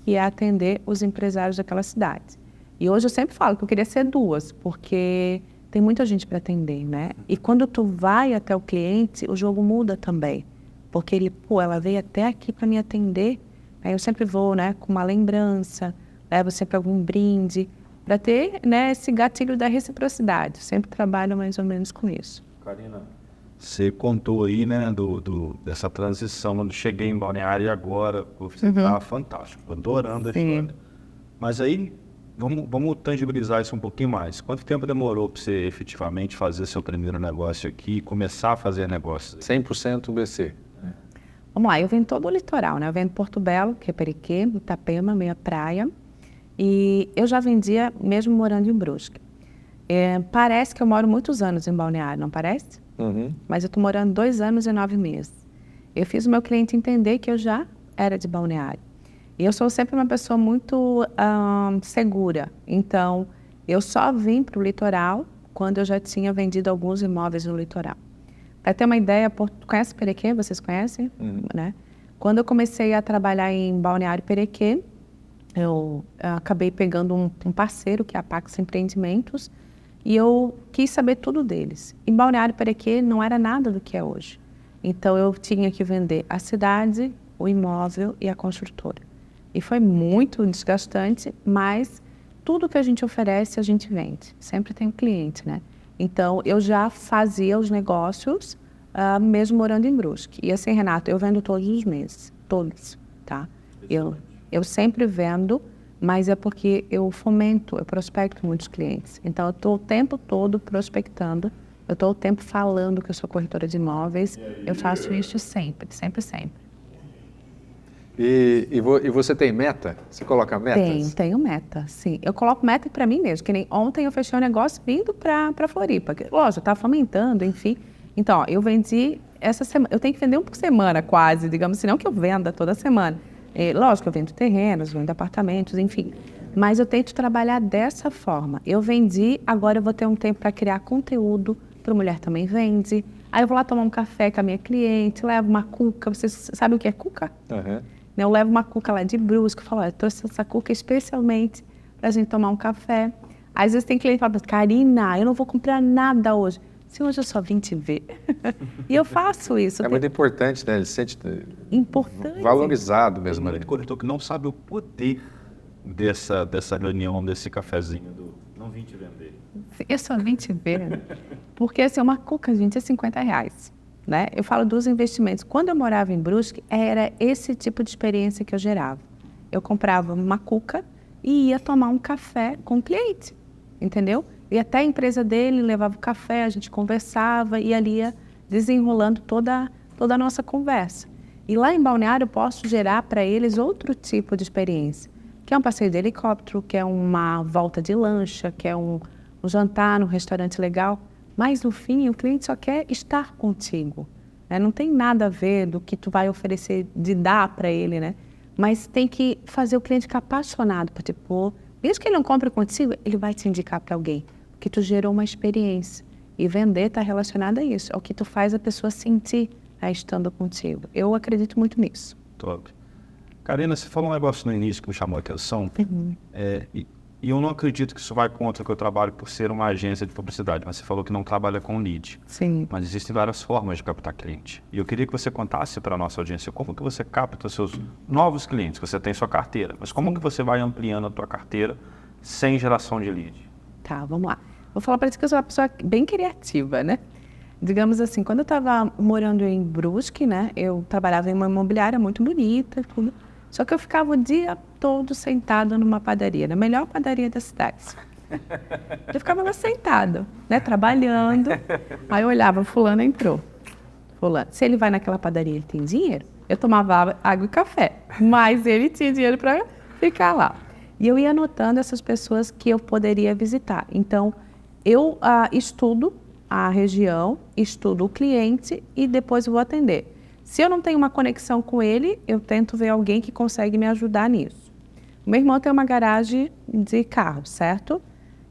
que é atender os empresários daquela cidade. E hoje eu sempre falo que eu queria ser 2, porque... tem muita gente para atender, né? E quando tu vai até o cliente, o jogo muda também. Porque ela veio até aqui para me atender. Aí eu sempre vou, né, com uma lembrança, levo sempre algum brinde, para ter, né, esse gatilho da reciprocidade. Eu sempre trabalho mais ou menos com isso. Karina, você contou aí, né, dessa transição, quando cheguei em Balneário e agora, você tá fantástico, tô adorando a história. Mas aí, vamos tangibilizar isso um pouquinho mais. Quanto tempo demorou para você efetivamente fazer seu primeiro negócio aqui e começar a fazer negócios? 100% BC. Vamos lá, eu venho todo o litoral, né? Eu venho de Porto Belo, que é Periquê, Itapema, meia praia. E eu já vendia mesmo morando em Brusque. Parece que eu moro muitos anos em Balneário, não parece? Mas eu estou morando 2 anos e 9 meses. Eu fiz o meu cliente entender que eu já era de Balneário. E eu sou sempre uma pessoa muito segura. Então, eu só vim para o litoral quando eu já tinha vendido alguns imóveis no litoral. Para ter uma ideia, conhece Perequê? Vocês conhecem? Né? Quando eu comecei a trabalhar em Balneário Perequê, eu acabei pegando um parceiro, que é a Pax Empreendimentos, e eu quis saber tudo deles. Em Balneário Perequê não era nada do que é hoje. Então, eu tinha que vender a cidade, o imóvel e a construtora. E foi muito desgastante, mas tudo que a gente oferece, a gente vende. Sempre tem um cliente, né? Então, eu já fazia os negócios, mesmo morando em Brusque. E assim, Renato, eu vendo todos os meses. Todos, tá? Eu sempre vendo, mas é porque eu fomento, eu prospecto muitos clientes. Então, eu estou o tempo todo prospectando. Eu estou o tempo falando que eu sou corretora de imóveis. Eu faço isso sempre, sempre, sempre. E você tem meta? Você coloca metas? Tenho meta, sim. Eu coloco meta para mim mesmo, que nem ontem eu fechei um negócio vindo para Floripa. Lógico, eu estava fomentando, enfim. Então, ó, eu vendi essa semana, eu tenho que vender um por semana quase, digamos assim, não que eu venda toda semana. Lógico, eu vendo terrenos, vendo apartamentos, enfim. Mas eu tento trabalhar dessa forma. Eu vendi, agora eu vou ter um tempo para criar conteúdo, para mulher também vende. Aí eu vou lá tomar um café com a minha cliente, levo uma cuca. Vocês sabem o que é cuca? Uhum. Eu levo uma cuca lá de Brusque, eu falo, eu trouxe essa cuca especialmente para a gente tomar um café. Às vezes tem cliente que fala, Karina, eu não vou comprar nada hoje. Se hoje eu só vim te ver. E eu faço isso. É muito importante, né? Ele se sente valorizado mesmo. Tem muito corretor que não sabe o poder dessa reunião, desse cafezinho do não vim te vender. Eu só vim te ver. Porque assim, uma cuca, gente, é R$50. Né? Eu falo dos investimentos. Quando eu morava em Brusque, era esse tipo de experiência que eu gerava. Eu comprava uma cuca e ia tomar um café com o cliente, entendeu? E até a empresa dele levava o café, a gente conversava e ali ia desenrolando toda a nossa conversa. E lá em Balneário eu posso gerar para eles outro tipo de experiência, que é um passeio de helicóptero, que é uma volta de lancha, que é um jantar num restaurante legal. Mas, no fim, o cliente só quer estar contigo. Né? Não tem nada a ver do que tu vai oferecer de dar para ele, né? Mas tem que fazer o cliente ficar apaixonado por tipo, mesmo que ele não compre contigo, ele vai te indicar para alguém, porque tu gerou uma experiência. E vender está relacionado a isso, é o que tu faz a pessoa sentir, né, estando contigo. Eu acredito muito nisso. Top. Karina, você falou um negócio no início que me chamou a atenção. E eu não acredito que isso vai contra o que eu trabalho por ser uma agência de publicidade, mas você falou que não trabalha com lead. Sim. Mas existem várias formas de captar cliente. E eu queria que você contasse para a nossa audiência como que você capta seus novos clientes, que você tem sua carteira, mas como que você vai ampliando a tua carteira sem geração de lead? Tá, vamos lá. Vou falar para você que eu sou uma pessoa bem criativa, né? Digamos assim, quando eu estava morando em Brusque, né? Eu trabalhava em uma imobiliária muito bonita, tudo. Só que eu ficava o dia todo sentada numa padaria, na melhor padaria da cidade. Eu ficava lá sentada, né, trabalhando. Aí eu olhava, fulano entrou. Fulano. Se ele vai naquela padaria, ele tem dinheiro? Eu tomava água e café, mas ele tinha dinheiro para ficar lá. E eu ia anotando essas pessoas que eu poderia visitar. Então, eu estudo a região, estudo o cliente e depois vou atender. Se eu não tenho uma conexão com ele, eu tento ver alguém que consegue me ajudar nisso. O meu irmão tem uma garagem de carro, certo?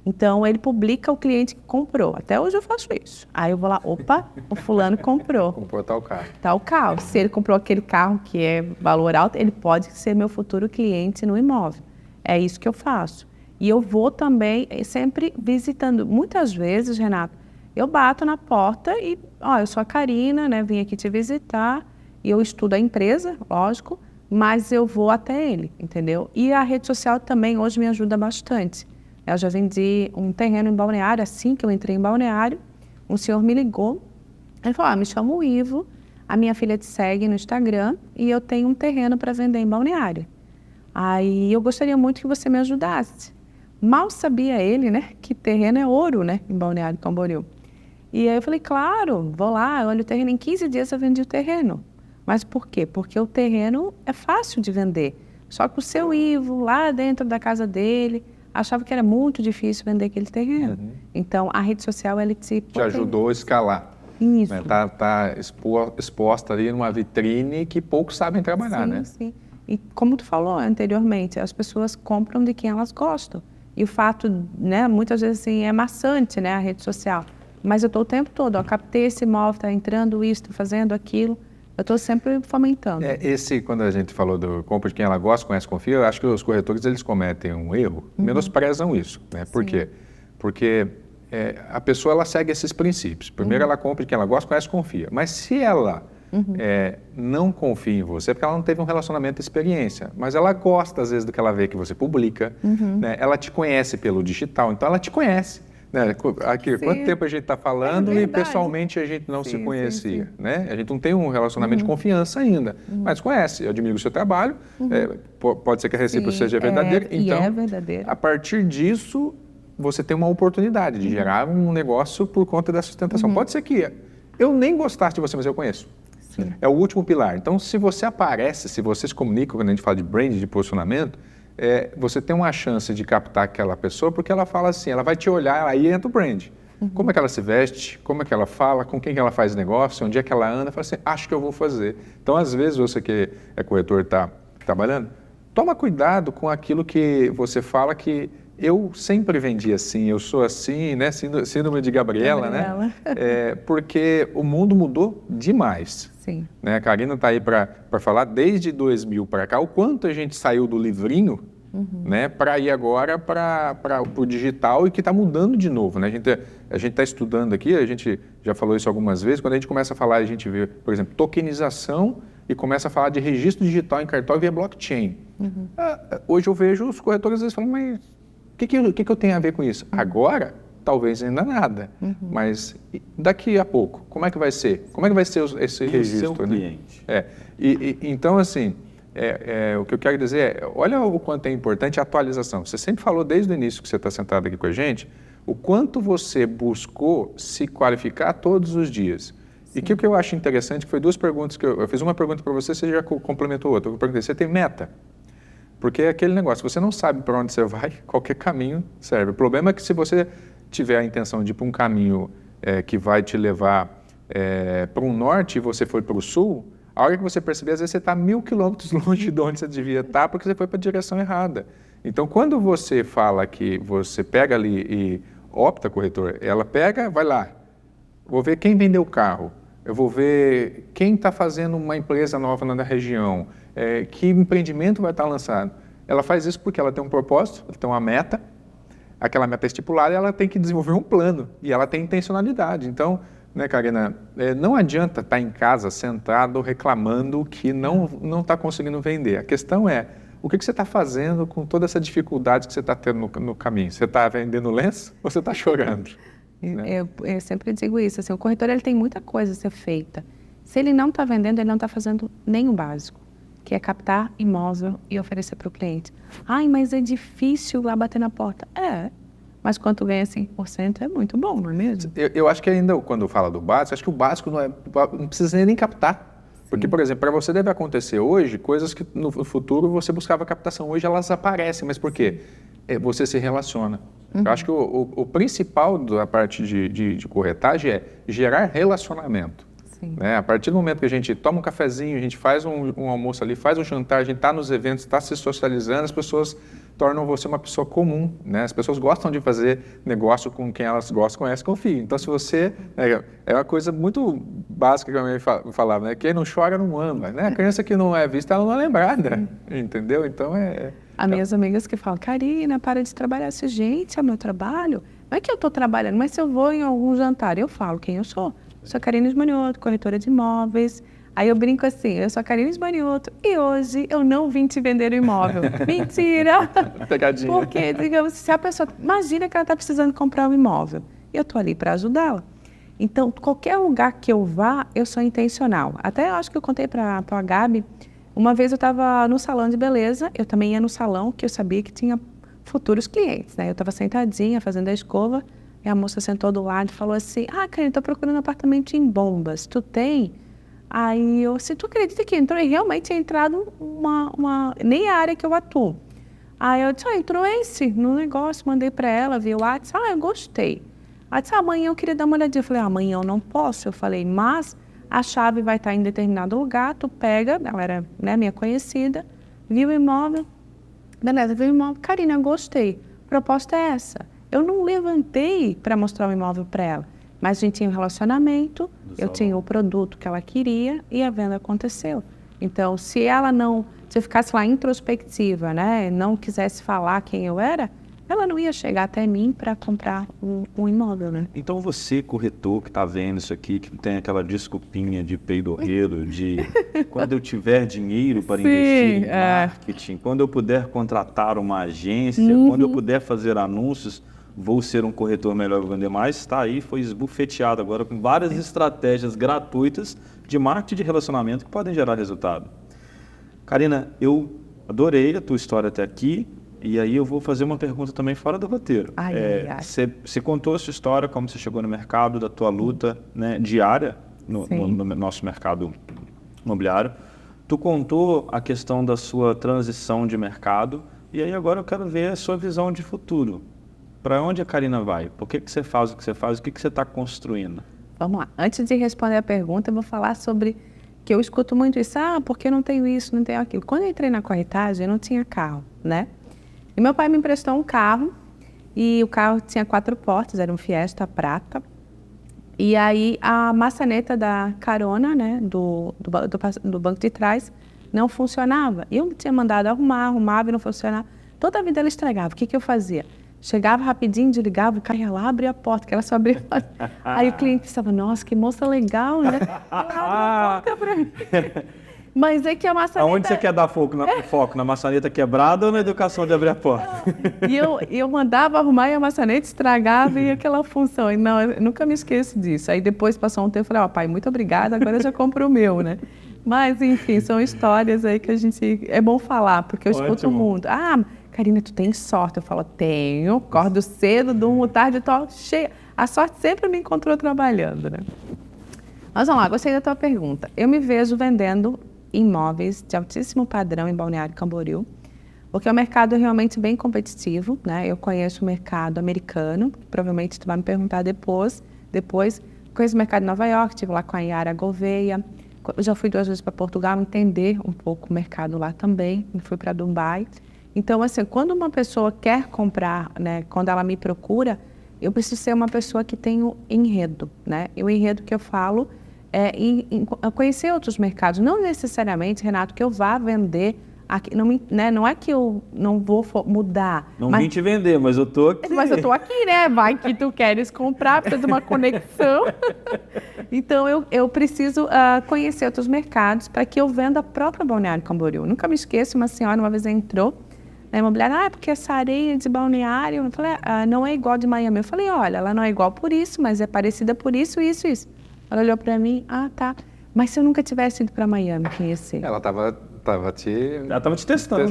Então, ele publica o cliente que comprou. Até hoje eu faço isso. Aí eu vou lá, opa, o fulano comprou. Comprou tal carro. Tal carro. Se ele comprou aquele carro que é valor alto, ele pode ser meu futuro cliente no imóvel. É isso que eu faço. E eu vou também sempre visitando. Muitas vezes, Renato, eu bato na porta e, eu sou a Karina, né? Vim aqui te visitar. E eu estudo a empresa, lógico, mas eu vou até ele, entendeu? E a rede social também hoje me ajuda bastante. Eu já vendi um terreno em Balneário, assim que eu entrei em Balneário, um senhor me ligou, ele falou, me chamo Ivo, a minha filha te segue no Instagram e eu tenho um terreno para vender em Balneário. Aí eu gostaria muito que você me ajudasse. Mal sabia ele, né, que terreno é ouro, né, em Balneário Camboriú. E aí eu falei, claro, vou lá, olha o terreno, em 15 dias eu vendi o terreno. Mas por quê? Porque o terreno é fácil de vender. Só que o seu Ivo, lá dentro da casa dele, achava que era muito difícil vender aquele terreno. Uhum. Então, a rede social, ela te ajudou a escalar. Isso. Né? Tá exposta ali numa vitrine que poucos sabem trabalhar, sim, né? Sim. E como tu falou anteriormente, as pessoas compram de quem elas gostam. E o fato, né, muitas vezes assim, é maçante, né, a rede social. Mas eu estou o tempo todo, captei esse imóvel, está entrando isso, estou fazendo aquilo. Eu estou sempre fomentando. Quando a gente falou do compra de quem ela gosta, conhece, confia, eu acho que os corretores, eles cometem um erro, menosprezam isso, né? Por quê? Porque a pessoa, ela segue esses princípios. Primeiro, ela compra de quem ela gosta, conhece, confia. Mas se ela não confia em você porque ela não teve um relacionamento de experiência, mas ela gosta às vezes do que ela vê que você publica, né? Ela te conhece pelo digital, então ela te conhece. Né? Aqui, quanto tempo a gente está falando e pessoalmente a gente não se conhecia, né? A gente não tem um relacionamento de confiança ainda, mas conhece, eu admiro o seu trabalho, pode ser que a recíproca seja verdadeira, então, a partir disso, você tem uma oportunidade de gerar um negócio por conta da sustentação. Pode ser que eu nem gostasse de você, mas eu conheço. É o último pilar. Então, se você aparece, se você se comunica, quando a gente fala de brand, de posicionamento, você tem uma chance de captar aquela pessoa, porque ela fala assim, ela vai te olhar, aí entra o brand. Como é que ela se veste, como é que ela fala, com quem que ela faz negócio, onde é que ela anda, fala assim, acho que eu vou fazer. Então, às vezes, você que é corretor, está trabalhando, toma cuidado com aquilo que você fala que eu sempre vendi assim, eu sou assim, né? Síndrome de Gabriela, né? Porque o mundo mudou demais. Sim. Né? A Karina está aí para falar desde 2000 para cá, o quanto a gente saiu do livrinho, né, para ir agora para o digital e que está mudando de novo. Né? A gente está estudando aqui, a gente já falou isso algumas vezes, quando a gente começa a falar, a gente vê, por exemplo, tokenização e começa a falar de registro digital em cartório via blockchain. Hoje eu vejo os corretores às vezes falando, mas o que eu tenho a ver com isso? Agora, talvez ainda nada, mas daqui a pouco, como é que vai ser? Como é que vai ser esse registro? O seu cliente. Né? Então, assim, o que eu quero dizer olha o quanto é importante a atualização. Você sempre falou desde o início que você está sentado aqui com a gente, o quanto você buscou se qualificar todos os dias. Sim. E o que eu acho interessante, que foi duas perguntas, que eu fiz uma pergunta para você, você já complementou outra. Eu perguntei, você tem meta? Porque é aquele negócio, você não sabe para onde você vai, qualquer caminho serve. O problema é que se você tiver a intenção de ir para um caminho que vai te levar para o norte e você foi para o sul, a hora que você perceber, às vezes você está 1000 quilômetros longe de onde você devia estar porque você foi para a direção errada. Então, quando você fala que você pega ali e opta, corretor, ela pega, vai lá, vou ver quem vendeu o carro, eu vou ver quem está fazendo uma empresa nova na região, que empreendimento vai estar lançado. Ela faz isso porque ela tem um propósito, ela tem uma meta, aquela meta estipulada, ela tem que desenvolver um plano e ela tem intencionalidade. Então, né, Karina, não adianta estar em casa sentado reclamando que não está conseguindo vender. A questão é, o que você está fazendo com toda essa dificuldade que você está tendo no caminho? Você está vendendo lenço ou você está chorando? Né? Eu sempre digo isso, assim, o corretor ele tem muita coisa a ser feita. Se ele não está vendendo, ele não está fazendo nem o básico, que é captar imóvel e oferecer para o cliente. Ai, mas é difícil lá bater na porta. Mas quanto ganha 5% é muito bom, não é mesmo? Eu acho que ainda, quando fala do básico, acho que o básico não precisa nem captar. Porque, por exemplo, para você deve acontecer hoje coisas que no futuro você buscava captação. Hoje elas aparecem, mas por quê? Você se relaciona. Eu acho que o principal da parte de corretagem é gerar relacionamento. Né? A partir do momento que a gente toma um cafezinho, a gente faz um almoço ali, faz um jantar, a gente está nos eventos, está se socializando, as pessoas tornam você uma pessoa comum. Né? As pessoas gostam de fazer negócio com quem elas gostam, conhecem, confiam. Então, se você... É uma coisa muito básica que a minha mãe falava, né? Quem não chora não ama. Né? A criança que não é vista, ela não é lembrada. Entendeu? Então, As minhas amigas que falam, Karina, para de trabalhar. Assim, gente, é o meu trabalho. Não é que eu estou trabalhando, mas se eu vou em algum jantar, eu falo quem eu sou. Sou a Karina Esmanioto, corretora de imóveis. Aí eu brinco assim, eu sou a Karina Esmanioto e hoje eu não vim te vender o imóvel. Mentira! Pegadinha. Porque, digamos, se a pessoa... Imagina que ela está precisando comprar um imóvel. Eu estou ali para ajudá-la. Então, qualquer lugar que eu vá, eu sou intencional. Até eu acho que eu contei para a Gabi, uma vez eu estava no salão de beleza, eu também ia no salão, que eu sabia que tinha futuros clientes, né? Eu estava sentadinha, fazendo a escova, e a moça sentou do lado e falou assim, Karina, estou procurando um apartamento em Bombas, tu tem? Aí eu, se tu acredita que entrou, e realmente tinha entrado nem a área que eu atuo. Aí eu disse, entrou esse no negócio, mandei para ela, viu o WhatsApp, eu gostei. Ela disse, amanhã eu queria dar uma olhadinha. Eu falei, amanhã eu não posso. Eu falei, mas a chave vai estar em determinado lugar, tu pega, ela era, né, minha conhecida, viu o imóvel, beleza, viu o imóvel, Karina, eu gostei, a proposta é essa. Eu não levantei para mostrar o imóvel para ela, mas a gente tinha um relacionamento, eu tinha o produto que ela queria e a venda aconteceu. Então, se eu ficasse lá introspectiva, né, não quisesse falar quem eu era, ela não ia chegar até mim para comprar um imóvel, né? Então você, corretor, que está vendo isso aqui, que tem aquela desculpinha de peidorreiro, de quando eu tiver dinheiro para investir em marketing, quando eu puder contratar uma agência, quando eu puder fazer anúncios, vou ser um corretor melhor, vou vender mais, está aí, foi esbufeteado agora com várias estratégias gratuitas de marketing de relacionamento que podem gerar resultado. Karina, eu adorei a tua história até aqui. E aí eu vou fazer uma pergunta também fora do roteiro. Você contou a sua história, como você chegou no mercado, da tua luta, né, diária no nosso mercado imobiliário. Tu contou a questão da sua transição de mercado. E aí agora eu quero ver a sua visão de futuro. Para onde a Karina vai? Por que você faz o que você faz? O que você está construindo? Vamos lá. Antes de responder a pergunta, eu vou falar sobre que eu escuto muito isso. Porque eu não tenho isso, não tenho aquilo. Quando eu entrei na corretagem, eu não tinha carro, né? E meu pai me emprestou um carro, e o carro tinha 4 portas, era um Fiesta prata. E aí a maçaneta da carona, né, do banco de trás, não funcionava. E eu tinha mandado arrumava e não funcionava. Toda a vida ela estragava. O que eu fazia? Chegava rapidinho, desligava, o carro ia lá, abria a porta, que ela só abria a porta. Aí o cliente pensava, nossa, que moça legal, né? Ela abre a porta pra mim. Mas é que a maçaneta... Aonde você quer dar foco? Na maçaneta quebrada ou na educação de abrir a porta? E eu mandava arrumar e a maçaneta estragava e aquela função. E não, eu nunca me esqueço disso. Aí depois passou um tempo e falei, pai, muito obrigada, agora eu já compro o meu, né? Mas, enfim, são histórias aí que a gente... É bom falar, porque eu escuto o mundo. Karina, tu tem sorte. Eu falo, tenho. Acordo cedo, durmo tarde, eu tô cheia. A sorte sempre me encontrou trabalhando, né? Mas vamos lá, gostei da tua pergunta. Eu me vejo vendendo imóveis de altíssimo padrão em Balneário Camboriú, porque é um mercado realmente bem competitivo, né? Eu conheço o mercado americano, que provavelmente tu vai me perguntar depois. Conheço o mercado de Nova York, estive lá com a Yara Gouveia, eu já fui 2 vezes para Portugal, entender um pouco o mercado lá também, fui para Dubai. Então, assim, quando uma pessoa quer comprar, né, quando ela me procura, eu preciso ser uma pessoa que tem o enredo, né? E o enredo que eu falo conhecer outros mercados. Não necessariamente, Renato, que eu vá vender aqui, não é que eu não vou mudar. Não vim te vender, mas eu tô aqui. Mas eu tô aqui, né? Vai que tu queres comprar, precisa de uma conexão. Então, eu preciso conhecer outros mercados para que eu venda a própria Balneário Camboriú. Nunca me esqueço, uma senhora uma vez entrou na imobiliária, porque essa areia de Balneário, eu falei, não é igual de Miami. Eu falei, olha, ela não é igual por isso, mas é parecida por isso, isso, isso. Ela olhou para mim, tá. Mas se eu nunca tivesse ido para Miami, quem ia ser? Ela estava te testando.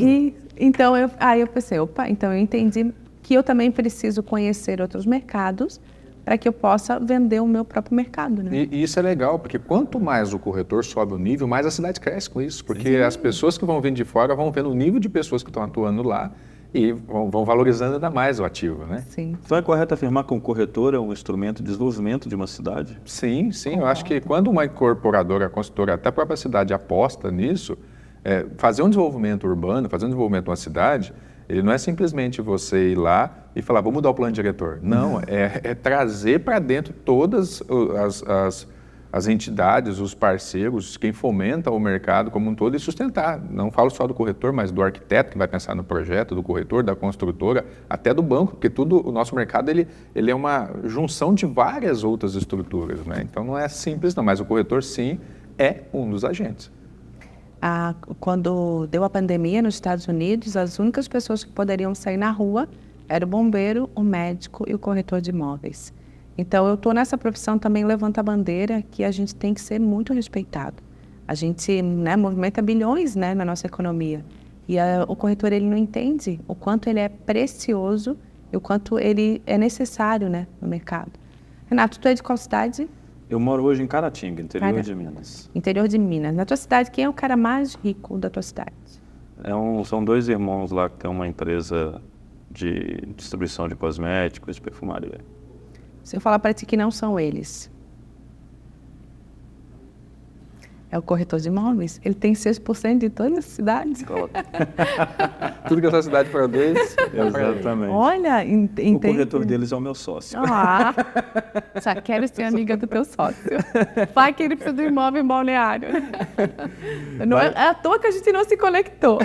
Então, eu pensei, então eu entendi que eu também preciso conhecer outros mercados para que eu possa vender o meu próprio mercado, né? E isso é legal, porque quanto mais o corretor sobe o nível, mais a cidade cresce com isso. Porque as pessoas que vão vir de fora vão vendo o nível de pessoas que estão atuando lá e vão valorizando ainda mais o ativo, né? Sim. Então é correto afirmar que um corretor é um instrumento de desenvolvimento de uma cidade? Sim. Eu acho que quando uma incorporadora, a consultora, até a própria cidade aposta nisso, fazer um desenvolvimento urbano, fazer um desenvolvimento de uma cidade, ele não é simplesmente você ir lá e falar, vou mudar o plano diretor. Não, é trazer para dentro todas as entidades, os parceiros, quem fomenta o mercado como um todo e sustentar. Não falo só do corretor, mas do arquiteto que vai pensar no projeto, do corretor, da construtora, até do banco, porque o nosso mercado ele é uma junção de várias outras estruturas, né? Então não é simples não, mas o corretor sim é um dos agentes. Quando deu a pandemia nos Estados Unidos, as únicas pessoas que poderiam sair na rua eram o bombeiro, o médico e o corretor de imóveis. Então, eu estou nessa profissão também, levanto a bandeira que a gente tem que ser muito respeitado. A gente, né, movimenta bilhões, né, na nossa economia. E o corretor, ele não entende o quanto ele é precioso e o quanto ele é necessário, né, no mercado. Renato, tu é de qual cidade? Eu moro hoje em Caratinga, interior de Minas. Interior de Minas. Na tua cidade, quem é o cara mais rico da tua cidade? São 2 irmãos lá que tem uma empresa de distribuição de cosméticos, de perfumaria. Se eu falar para ti que não são eles. é o corretor de imóveis. Ele tem 6% de todas as cidades. Tudo que essa cidade produz. Exatamente. Olha, entende? O corretor deles é o meu sócio. Ah, já quero ser amiga do teu sócio. Vai que ele precisa do imóvel em Balneário. Não é à toa que a gente não se conectou.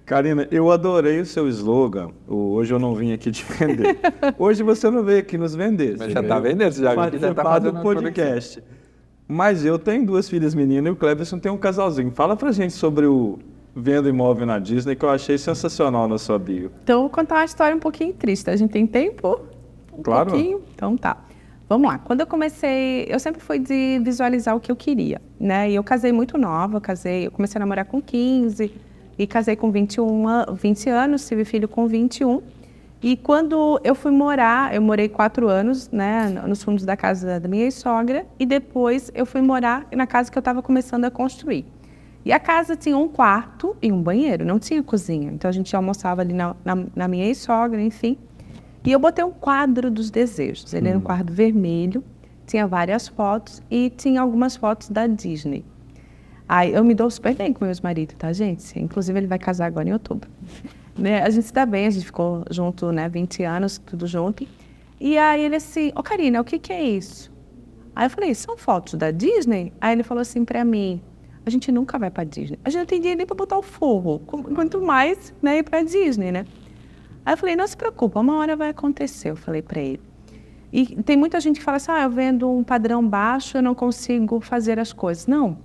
Karina, eu adorei o seu slogan. Hoje eu não vim aqui te vender. Hoje você não veio aqui nos vender. Mas já está vendendo, você já está fazendo do podcast. Mas eu tenho 2 filhas meninas e o Cleverson tem um casalzinho. Fala pra gente sobre o Vendo Imóvel na Disney, que eu achei sensacional na sua bio. Então, vou contar uma história um pouquinho triste. A gente tem tempo? Claro. Pouquinho? Então tá. Vamos lá. Quando eu comecei, eu sempre fui de visualizar o que eu queria, né? E eu casei muito nova, eu comecei a namorar com 15 e casei com 20 anos, tive filho com 21. E quando eu fui morar, eu morei 4 anos, né, nos fundos da casa da minha ex-sogra, e depois eu fui morar na casa que eu estava começando a construir. E a casa tinha um quarto e um banheiro, não tinha cozinha. Então a gente almoçava ali na minha ex-sogra, enfim. E eu botei um quadro dos desejos. Ele era um quadro vermelho, tinha várias fotos e tinha algumas fotos da Disney. Aí eu me dou super bem com meu ex-marido, tá, gente? Inclusive ele vai casar agora em outubro. Né? A gente se dá bem, a gente ficou junto, né, 20 anos, tudo junto. E aí ele assim, ô Karina, o que é isso? Aí eu falei, são fotos da Disney? Aí ele falou assim pra mim, a gente nunca vai pra Disney. A gente não tem dinheiro nem pra botar o forro, quanto mais, né, ir pra Disney, né? Aí eu falei, não se preocupa, uma hora vai acontecer, eu falei pra ele. E tem muita gente que fala assim, eu vendo um padrão baixo, eu não consigo fazer as coisas. Não.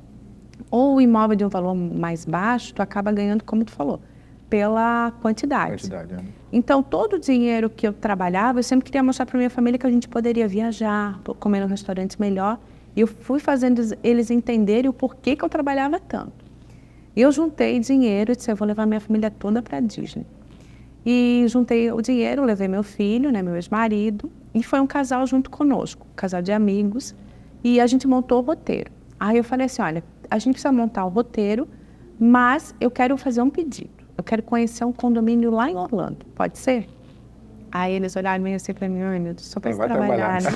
Ou o imóvel de um valor mais baixo, tu acaba ganhando, como tu falou, pela quantidade. Então, todo o dinheiro que eu trabalhava, eu sempre queria mostrar para minha família que a gente poderia viajar, comer num restaurante melhor. E eu fui fazendo eles entenderem o porquê que eu trabalhava tanto. E eu juntei dinheiro e disse, eu vou levar minha família toda para a Disney. E juntei o dinheiro, levei meu filho, né, meu ex-marido, e foi um casal junto conosco, um casal de amigos, e a gente montou o roteiro. Aí eu falei assim, olha, a gente precisa montar o roteiro, mas eu quero fazer um pedido. Eu quero conhecer um condomínio lá em Orlando, pode ser? Aí eles olharam meio assim para mim, ai meu Deus, só para trabalhar. Né?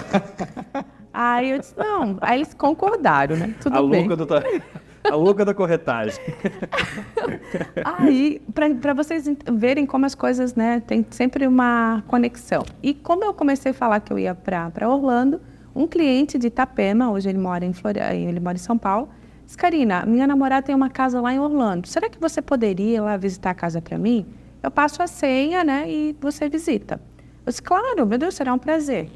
Aí eu disse, não. Aí eles concordaram, né? Tudo bem. A louca da corretagem. Aí, para vocês verem como as coisas, né, tem sempre uma conexão. E como eu comecei a falar que eu ia para Orlando, um cliente de Itapema, hoje ele mora em São Paulo, disse, Karina, minha namorada tem uma casa lá em Orlando. Será que você poderia ir lá visitar a casa para mim? Eu passo a senha, né, e você visita. Eu disse, claro, meu Deus, será um prazer.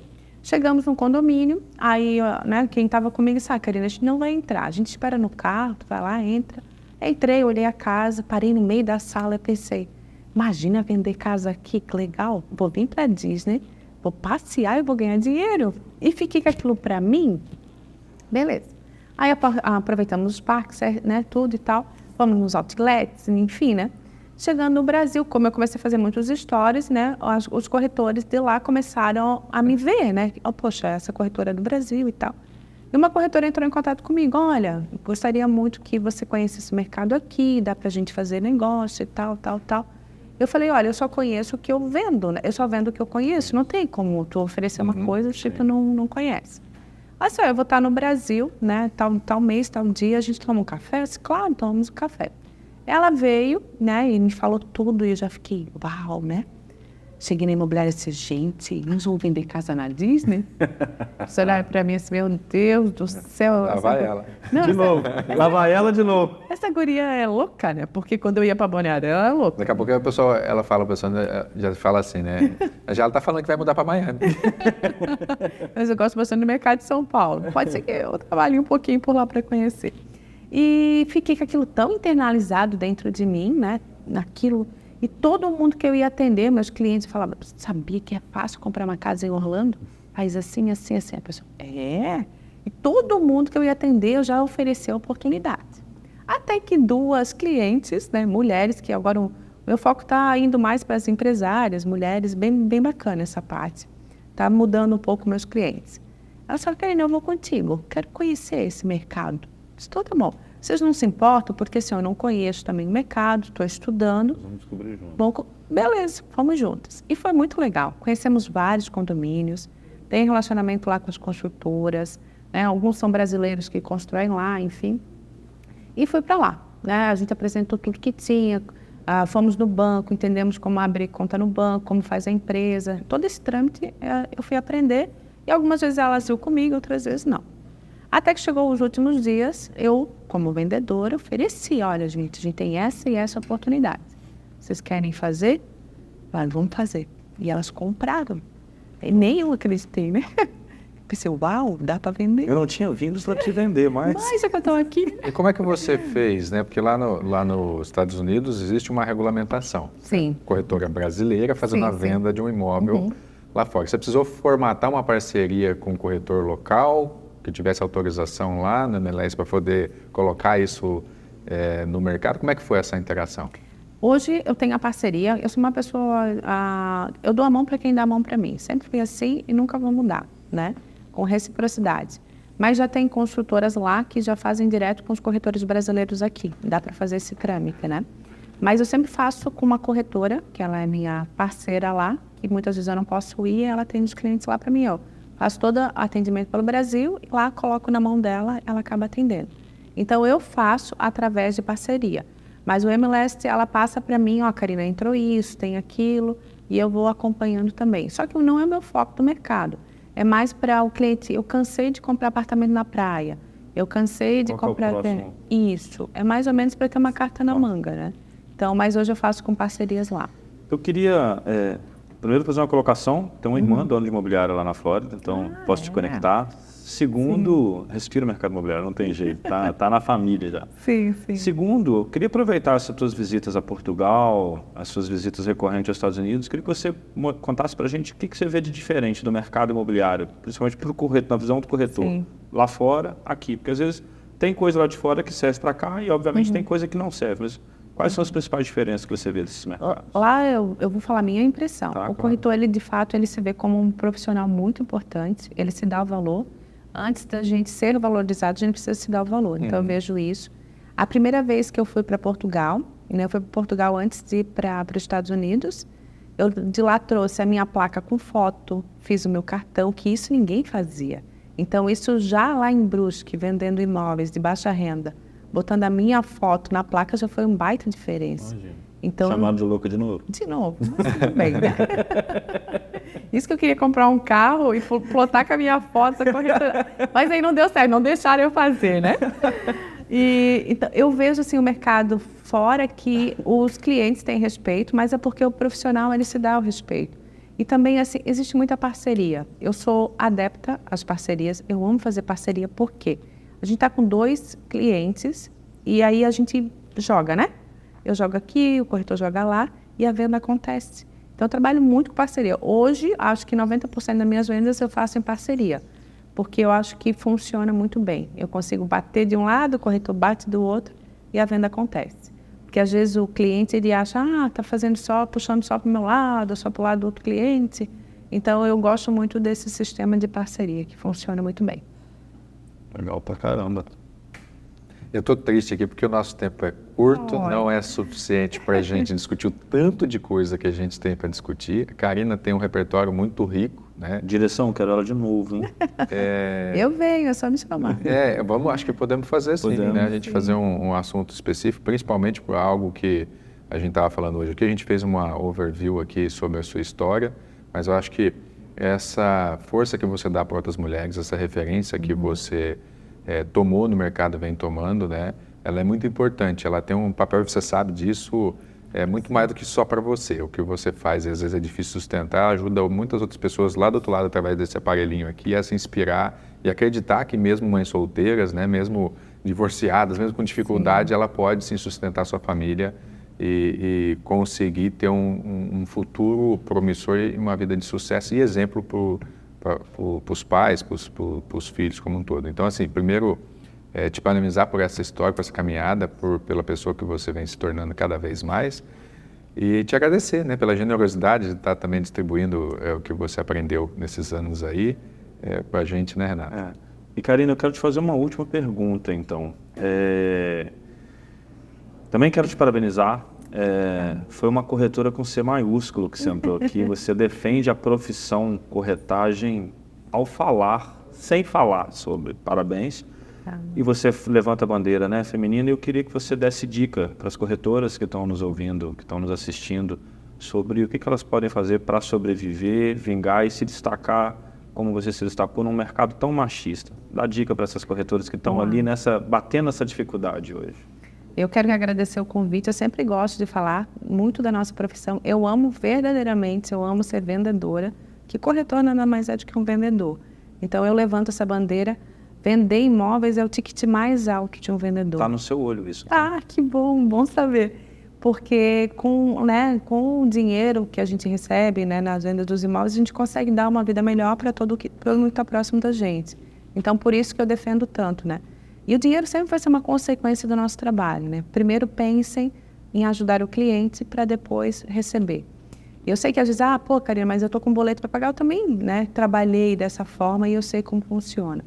Chegamos no condomínio, aí, né, quem estava comigo disse, Karina, a gente não vai entrar, a gente espera no carro, tu vai lá, entra. Entrei, olhei a casa, parei no meio da sala e pensei, imagina vender casa aqui, que legal, vou vir para Disney, vou passear e vou ganhar dinheiro. E fiquei com aquilo para mim, beleza. Aí aproveitamos os parques, né, tudo e tal, fomos nos outlets, enfim, né. Chegando no Brasil, como eu comecei a fazer muitos stories, né, os corretores de lá começaram a me ver, né, poxa, essa corretora é do Brasil e tal. E uma corretora entrou em contato comigo, olha, gostaria muito que você conhecesse o mercado aqui, dá pra gente fazer negócio e tal, tal, tal. Eu falei, olha, eu só conheço o que eu vendo, né, eu só vendo o que eu conheço, não tem como tu oferecer uma coisa que tu não conhece. Mas eu vou estar no Brasil, né, tal mês, tal dia, a gente toma um café? Eu disse, claro, tomamos um café. Ela veio, né, e me falou tudo e eu já fiquei, uau, né? Cheguei na imobiliária e disse, gente, nós vamos vender casa na Disney? Você olha pra mim assim, meu Deus do céu. Lá vai ela. Não, De novo, lá vai ela de novo. Essa guria é louca, né? Porque quando eu ia pra Balneário, ela é louca. Daqui a pouco a pessoa, ela já fala assim, né? Já ela tá falando que vai mudar pra Miami. Mas eu gosto bastante do mercado de São Paulo. Pode ser que eu trabalhe um pouquinho por lá pra conhecer. E fiquei com aquilo tão internalizado dentro de mim, né? Naquilo. E todo mundo que eu ia atender, meus clientes falavam, sabia que é fácil comprar uma casa em Orlando? Faz assim, assim, assim. A pessoa, é? E todo mundo que eu ia atender, eu já ofereci a oportunidade. Até que 2 clientes, né, mulheres, que agora o meu foco está indo mais para as empresárias, mulheres, bem bacana essa parte. Está mudando um pouco meus clientes. Elas falaram, Karina, eu vou contigo, quero conhecer esse mercado. Disse, tá bom. Vocês não se importam, porque assim, eu não conheço também o mercado, estou estudando. Vamos descobrir juntos. Bom, beleza, fomos juntas. E foi muito legal. Conhecemos vários condomínios, tem relacionamento lá com as construtoras, né? Alguns são brasileiros que constroem lá, enfim. E fui para lá, né? A gente apresentou tudo que tinha, fomos no banco, entendemos como abrir conta no banco, como faz a empresa. Todo esse trâmite eu fui aprender e algumas vezes ela agiu comigo, outras vezes não. Até que chegou os últimos dias, eu, como vendedora, ofereci, olha, gente, a gente tem essa e essa oportunidade. Vocês querem fazer? Vamos fazer. E elas compraram. E nem eu acreditei, né? Pensei, uau, dá para vender. Eu não tinha vindo para te vender, mas... Mas é que eu estou aqui. E como é que você fez, né? Porque lá nos Estados Unidos existe uma regulamentação. Sim. Corretora brasileira fazendo Sim, a venda de um imóvel lá fora. Você precisou formatar uma parceria com um corretor local que tivesse autorização lá no MLS para poder colocar isso no mercado? Como é que foi essa interação? Hoje eu tenho a parceria, eu sou uma pessoa, eu dou a mão para quem dá a mão para mim. Sempre fui assim e nunca vou mudar, né? Com reciprocidade. Mas já tem construtoras lá que já fazem direto com os corretores brasileiros aqui. Dá para fazer esse trâmite, né? Mas eu sempre faço com uma corretora, que ela é minha parceira lá, que muitas vezes eu não posso ir, e ela tem os clientes lá para mim. Eu faço todo atendimento pelo Brasil e lá coloco na mão dela, ela acaba atendendo. Então eu faço através de parceria. Mas o MLS, ela passa para mim, ó, Karina, entrou isso, tem aquilo, e eu vou acompanhando também. Só que não é o meu foco do mercado. É mais para o cliente, eu cansei de comprar apartamento na praia, eu cansei de comprar... Qual que é o próximo? Isso, é mais ou menos para ter uma carta na manga, né? Então, mas hoje eu faço com parcerias lá. Eu queria, primeiro, fazer uma colocação. Tem uma irmã dona de imobiliária lá na Flórida, então posso te conectar. Segundo, respira o mercado imobiliário, não tem jeito, tá na família já. Sim, sim. Segundo, eu queria aproveitar essas suas visitas a Portugal, as suas visitas recorrentes aos Estados Unidos, queria que você contasse pra gente o que você vê de diferente do mercado imobiliário, principalmente pro corretor, na visão do corretor, Sim. lá fora, aqui, porque às vezes tem coisa lá de fora que serve para cá e obviamente tem coisa que não serve, mas quais são as principais diferenças que você vê desses mercados? Lá eu vou falar a minha impressão. Tá, o claro. corretor, ele de fato, ele se vê como um profissional muito importante, ele se dá o valor. Antes da gente ser valorizado, a gente precisa se dar o valor. Então, eu vejo isso. A primeira vez que eu fui para Portugal, né, eu fui para Portugal antes de ir para os Estados Unidos, eu de lá trouxe a minha placa com foto, fiz o meu cartão, que isso ninguém fazia. Então, isso já lá em Brusque, vendendo imóveis de baixa renda, botando a minha foto na placa, já foi um baita diferença. Então, Chamado de louco de novo? de novo, mas tudo bem, né? Isso que eu queria comprar um carro e plotar com a minha foto, corretora. Mas aí não deu certo, não deixaram eu fazer, né? E então, eu vejo assim, o mercado fora que os clientes têm respeito, mas é porque o profissional ele se dá o respeito. E também assim, existe muita parceria. Eu sou adepta às parcerias, eu amo fazer parceria, por quê? A gente está com 2 clientes e aí a gente joga, né? Eu jogo aqui, o corretor joga lá e a venda acontece. Então, eu trabalho muito com parceria. Hoje, acho que 90% das minhas vendas eu faço em parceria, porque eu acho que funciona muito bem. Eu consigo bater de um lado, o corretor bate do outro e a venda acontece. Porque, às vezes, o cliente ele acha, tá fazendo só, puxando só para o meu lado, só para o lado do outro cliente. Então, eu gosto muito desse sistema de parceria, que funciona muito bem. Legal pra caramba. Eu estou triste aqui porque o nosso tempo é curto, não é suficiente para a gente discutir o tanto de coisa que a gente tem para discutir. A Karina tem um repertório muito rico, né? Direção, quero ela de novo, hein? Eu venho, é só me chamar. Acho que podemos fazer sim, Podemos, né? A gente fazer um assunto específico, principalmente por algo que a gente estava falando hoje aqui. A gente fez uma overview aqui sobre a sua história, mas eu acho que essa força que você dá para outras mulheres, essa referência que você tomou no mercado, vem tomando, né? Ela é muito importante, ela tem um papel, você sabe disso, é muito mais do que só para você. O que você faz, às vezes é difícil sustentar, ajuda muitas outras pessoas lá do outro lado, através desse aparelhinho aqui, a se inspirar e acreditar que mesmo mães solteiras, né, mesmo divorciadas, mesmo com dificuldade, ela pode sim sustentar sua família e conseguir ter um futuro promissor e uma vida de sucesso e exemplo para os pais, para os filhos como um todo. Então, assim, primeiro, te parabenizar por essa história, por essa caminhada, pela pessoa que você vem se tornando cada vez mais e te agradecer, né, pela generosidade de estar também distribuindo o que você aprendeu nesses anos aí para a gente, né, Renato? E, Karina, eu quero te fazer uma última pergunta, então. Também quero te parabenizar. Foi uma corretora com C maiúsculo que você entrou aqui. Você defende a profissão corretagem ao falar sem falar sobre. Parabéns. E você levanta a bandeira, né, feminina, e eu queria que você desse dica para as corretoras que estão nos ouvindo, que estão nos assistindo, sobre o que elas podem fazer para sobreviver, vingar e se destacar, como você se destacou, num mercado tão machista. Dá dica para essas corretoras que estão ali batendo essa dificuldade hoje. Eu quero agradecer o convite. Eu sempre gosto de falar muito da nossa profissão. Eu amo verdadeiramente, eu amo ser vendedora, que corretor nada mais é do que um vendedor. Então eu levanto essa bandeira. Vender imóveis é o ticket mais alto de um vendedor. Está no seu olho isso. Ah, que bom saber. Porque com o dinheiro que a gente recebe, né, nas vendas dos imóveis, a gente consegue dar uma vida melhor para todo mundo que está próximo da gente. Então, por isso que eu defendo tanto, né? E o dinheiro sempre vai ser uma consequência do nosso trabalho, né? Primeiro pensem em ajudar o cliente para depois receber. Eu sei que às vezes, Karina, mas eu estou com um boleto para pagar. Eu também, né, trabalhei dessa forma e eu sei como funciona.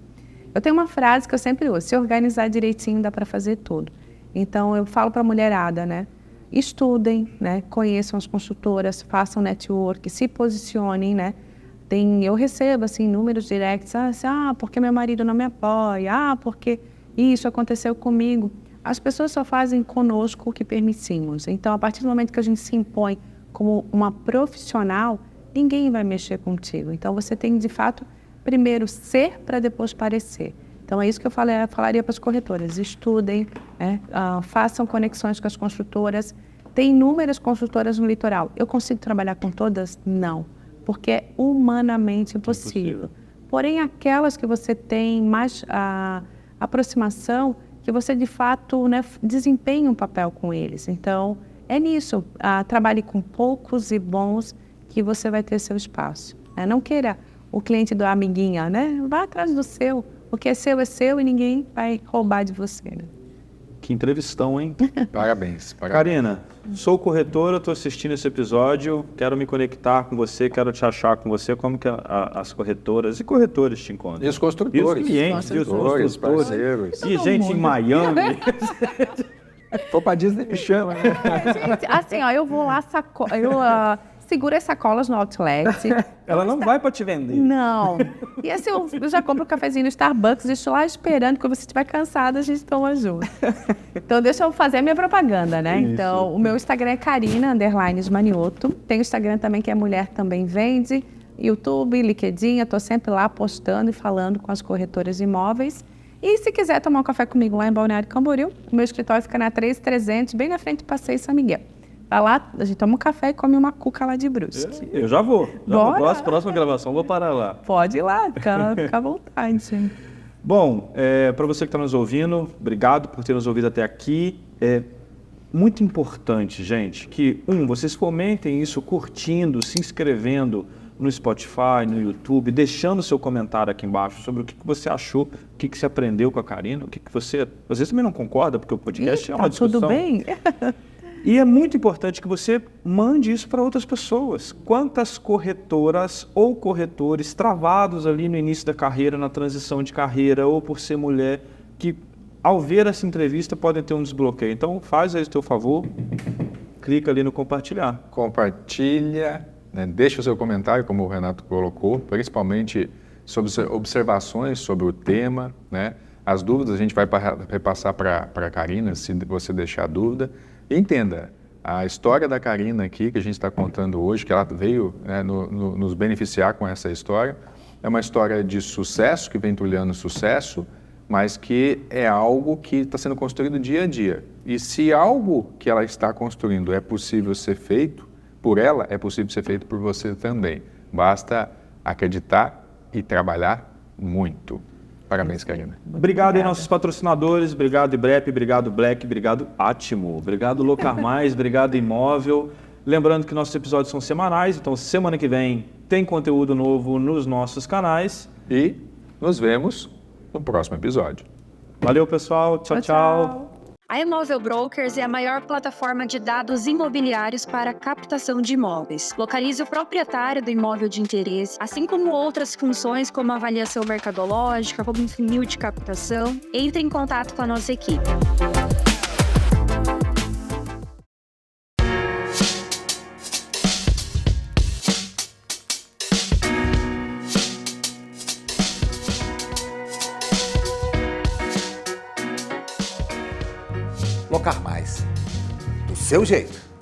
Eu tenho uma frase que eu sempre uso: se organizar direitinho dá para fazer tudo. Então eu falo para a mulherada, né? Estudem, né? Conheçam as consultoras, façam network, se posicionem, né? Eu recebo assim inúmeros directs, porque meu marido não me apoia, porque isso aconteceu comigo. As pessoas só fazem conosco o que permitimos. Então, a partir do momento que a gente se impõe como uma profissional, ninguém vai mexer contigo. Então, você tem de fato primeiro ser para depois parecer. Então, é isso que eu falaria para as corretoras. Estudem, façam conexões com as construtoras. Tem inúmeras construtoras no litoral. Eu consigo trabalhar com todas? Não, porque é humanamente impossível. Porém, aquelas que você tem mais aproximação, que você, de fato, né, desempenha um papel com eles. Então, é nisso. Trabalhe com poucos e bons que você vai ter seu espaço. Não queira o cliente do amiguinha, né? Vá atrás do seu. O que é seu e ninguém vai roubar de você. Né? Que entrevistão, hein? Parabéns. Karina, sou corretora, estou assistindo esse episódio, quero me conectar com você, quero te achar com você. Como que as corretoras e corretores te encontram? E os construtores. E os clientes, e os construtores, parceiros. E gente em Miami. For pra Disney, me chama, né? Gente, assim, eu vou lá, seguro as sacolas no outlet. Ela não vai para te vender. Não. E assim, eu já compro um cafezinho no Starbucks, deixo lá esperando, quando você estiver cansada, a gente toma junto. Então, deixa eu fazer a minha propaganda, né? Isso. Então, o meu Instagram é Karina_Manioto. Tem o Instagram também, que é Mulher Também Vende. YouTube, LinkedIn, eu tô sempre lá postando e falando com as corretoras de imóveis. E se quiser tomar um café comigo lá em Balneário Camboriú, o meu escritório fica na 3300, bem na frente do Passeio São Miguel. Vai lá, a gente toma um café e come uma cuca lá de Brusque. Eu já vou. Próxima gravação, vou parar lá. Pode ir lá, fica à vontade. Bom, para você que está nos ouvindo, obrigado por ter nos ouvido até aqui. É muito importante, gente, que, vocês comentem isso curtindo, se inscrevendo no Spotify, no YouTube, deixando seu comentário aqui embaixo sobre o que você achou, o que você aprendeu com a Karina, o que você... Às vezes também não concorda, porque o podcast é uma discussão. Tudo bem? E é muito importante que você mande isso para outras pessoas. Quantas corretoras ou corretores travados ali no início da carreira, na transição de carreira, ou por ser mulher, que ao ver essa entrevista podem ter um desbloqueio. Então faz aí o teu favor, clica ali no compartilhar. Compartilha, né? Deixa o seu comentário, como o Renato colocou, principalmente sobre observações sobre o tema, né? As dúvidas a gente vai repassar para a Karina, se você deixar dúvida. Entenda, a história da Karina aqui, que a gente está contando hoje, que ela veio, né, nos beneficiar com essa história, é uma história de sucesso, que vem trilhando sucesso, mas que é algo que está sendo construído dia a dia. E se algo que ela está construindo é possível ser feito por ela, é possível ser feito por você também. Basta acreditar e trabalhar muito. Parabéns, Karina. Obrigado aí, nossos patrocinadores. Obrigado, IBREP. Obrigado, Black. Obrigado, Atimo. Obrigado, Locar Mais. Obrigado, Imóvel. Lembrando que nossos episódios são semanais, então semana que vem tem conteúdo novo nos nossos canais. E nos vemos no próximo episódio. Valeu, pessoal. Tchau, tchau. A Imóvel Brokers é a maior plataforma de dados imobiliários para captação de imóveis. Localize o proprietário do imóvel de interesse, assim como outras funções como avaliação mercadológica, como um funil de captação. Entre em contato com a nossa equipe. seu jeito.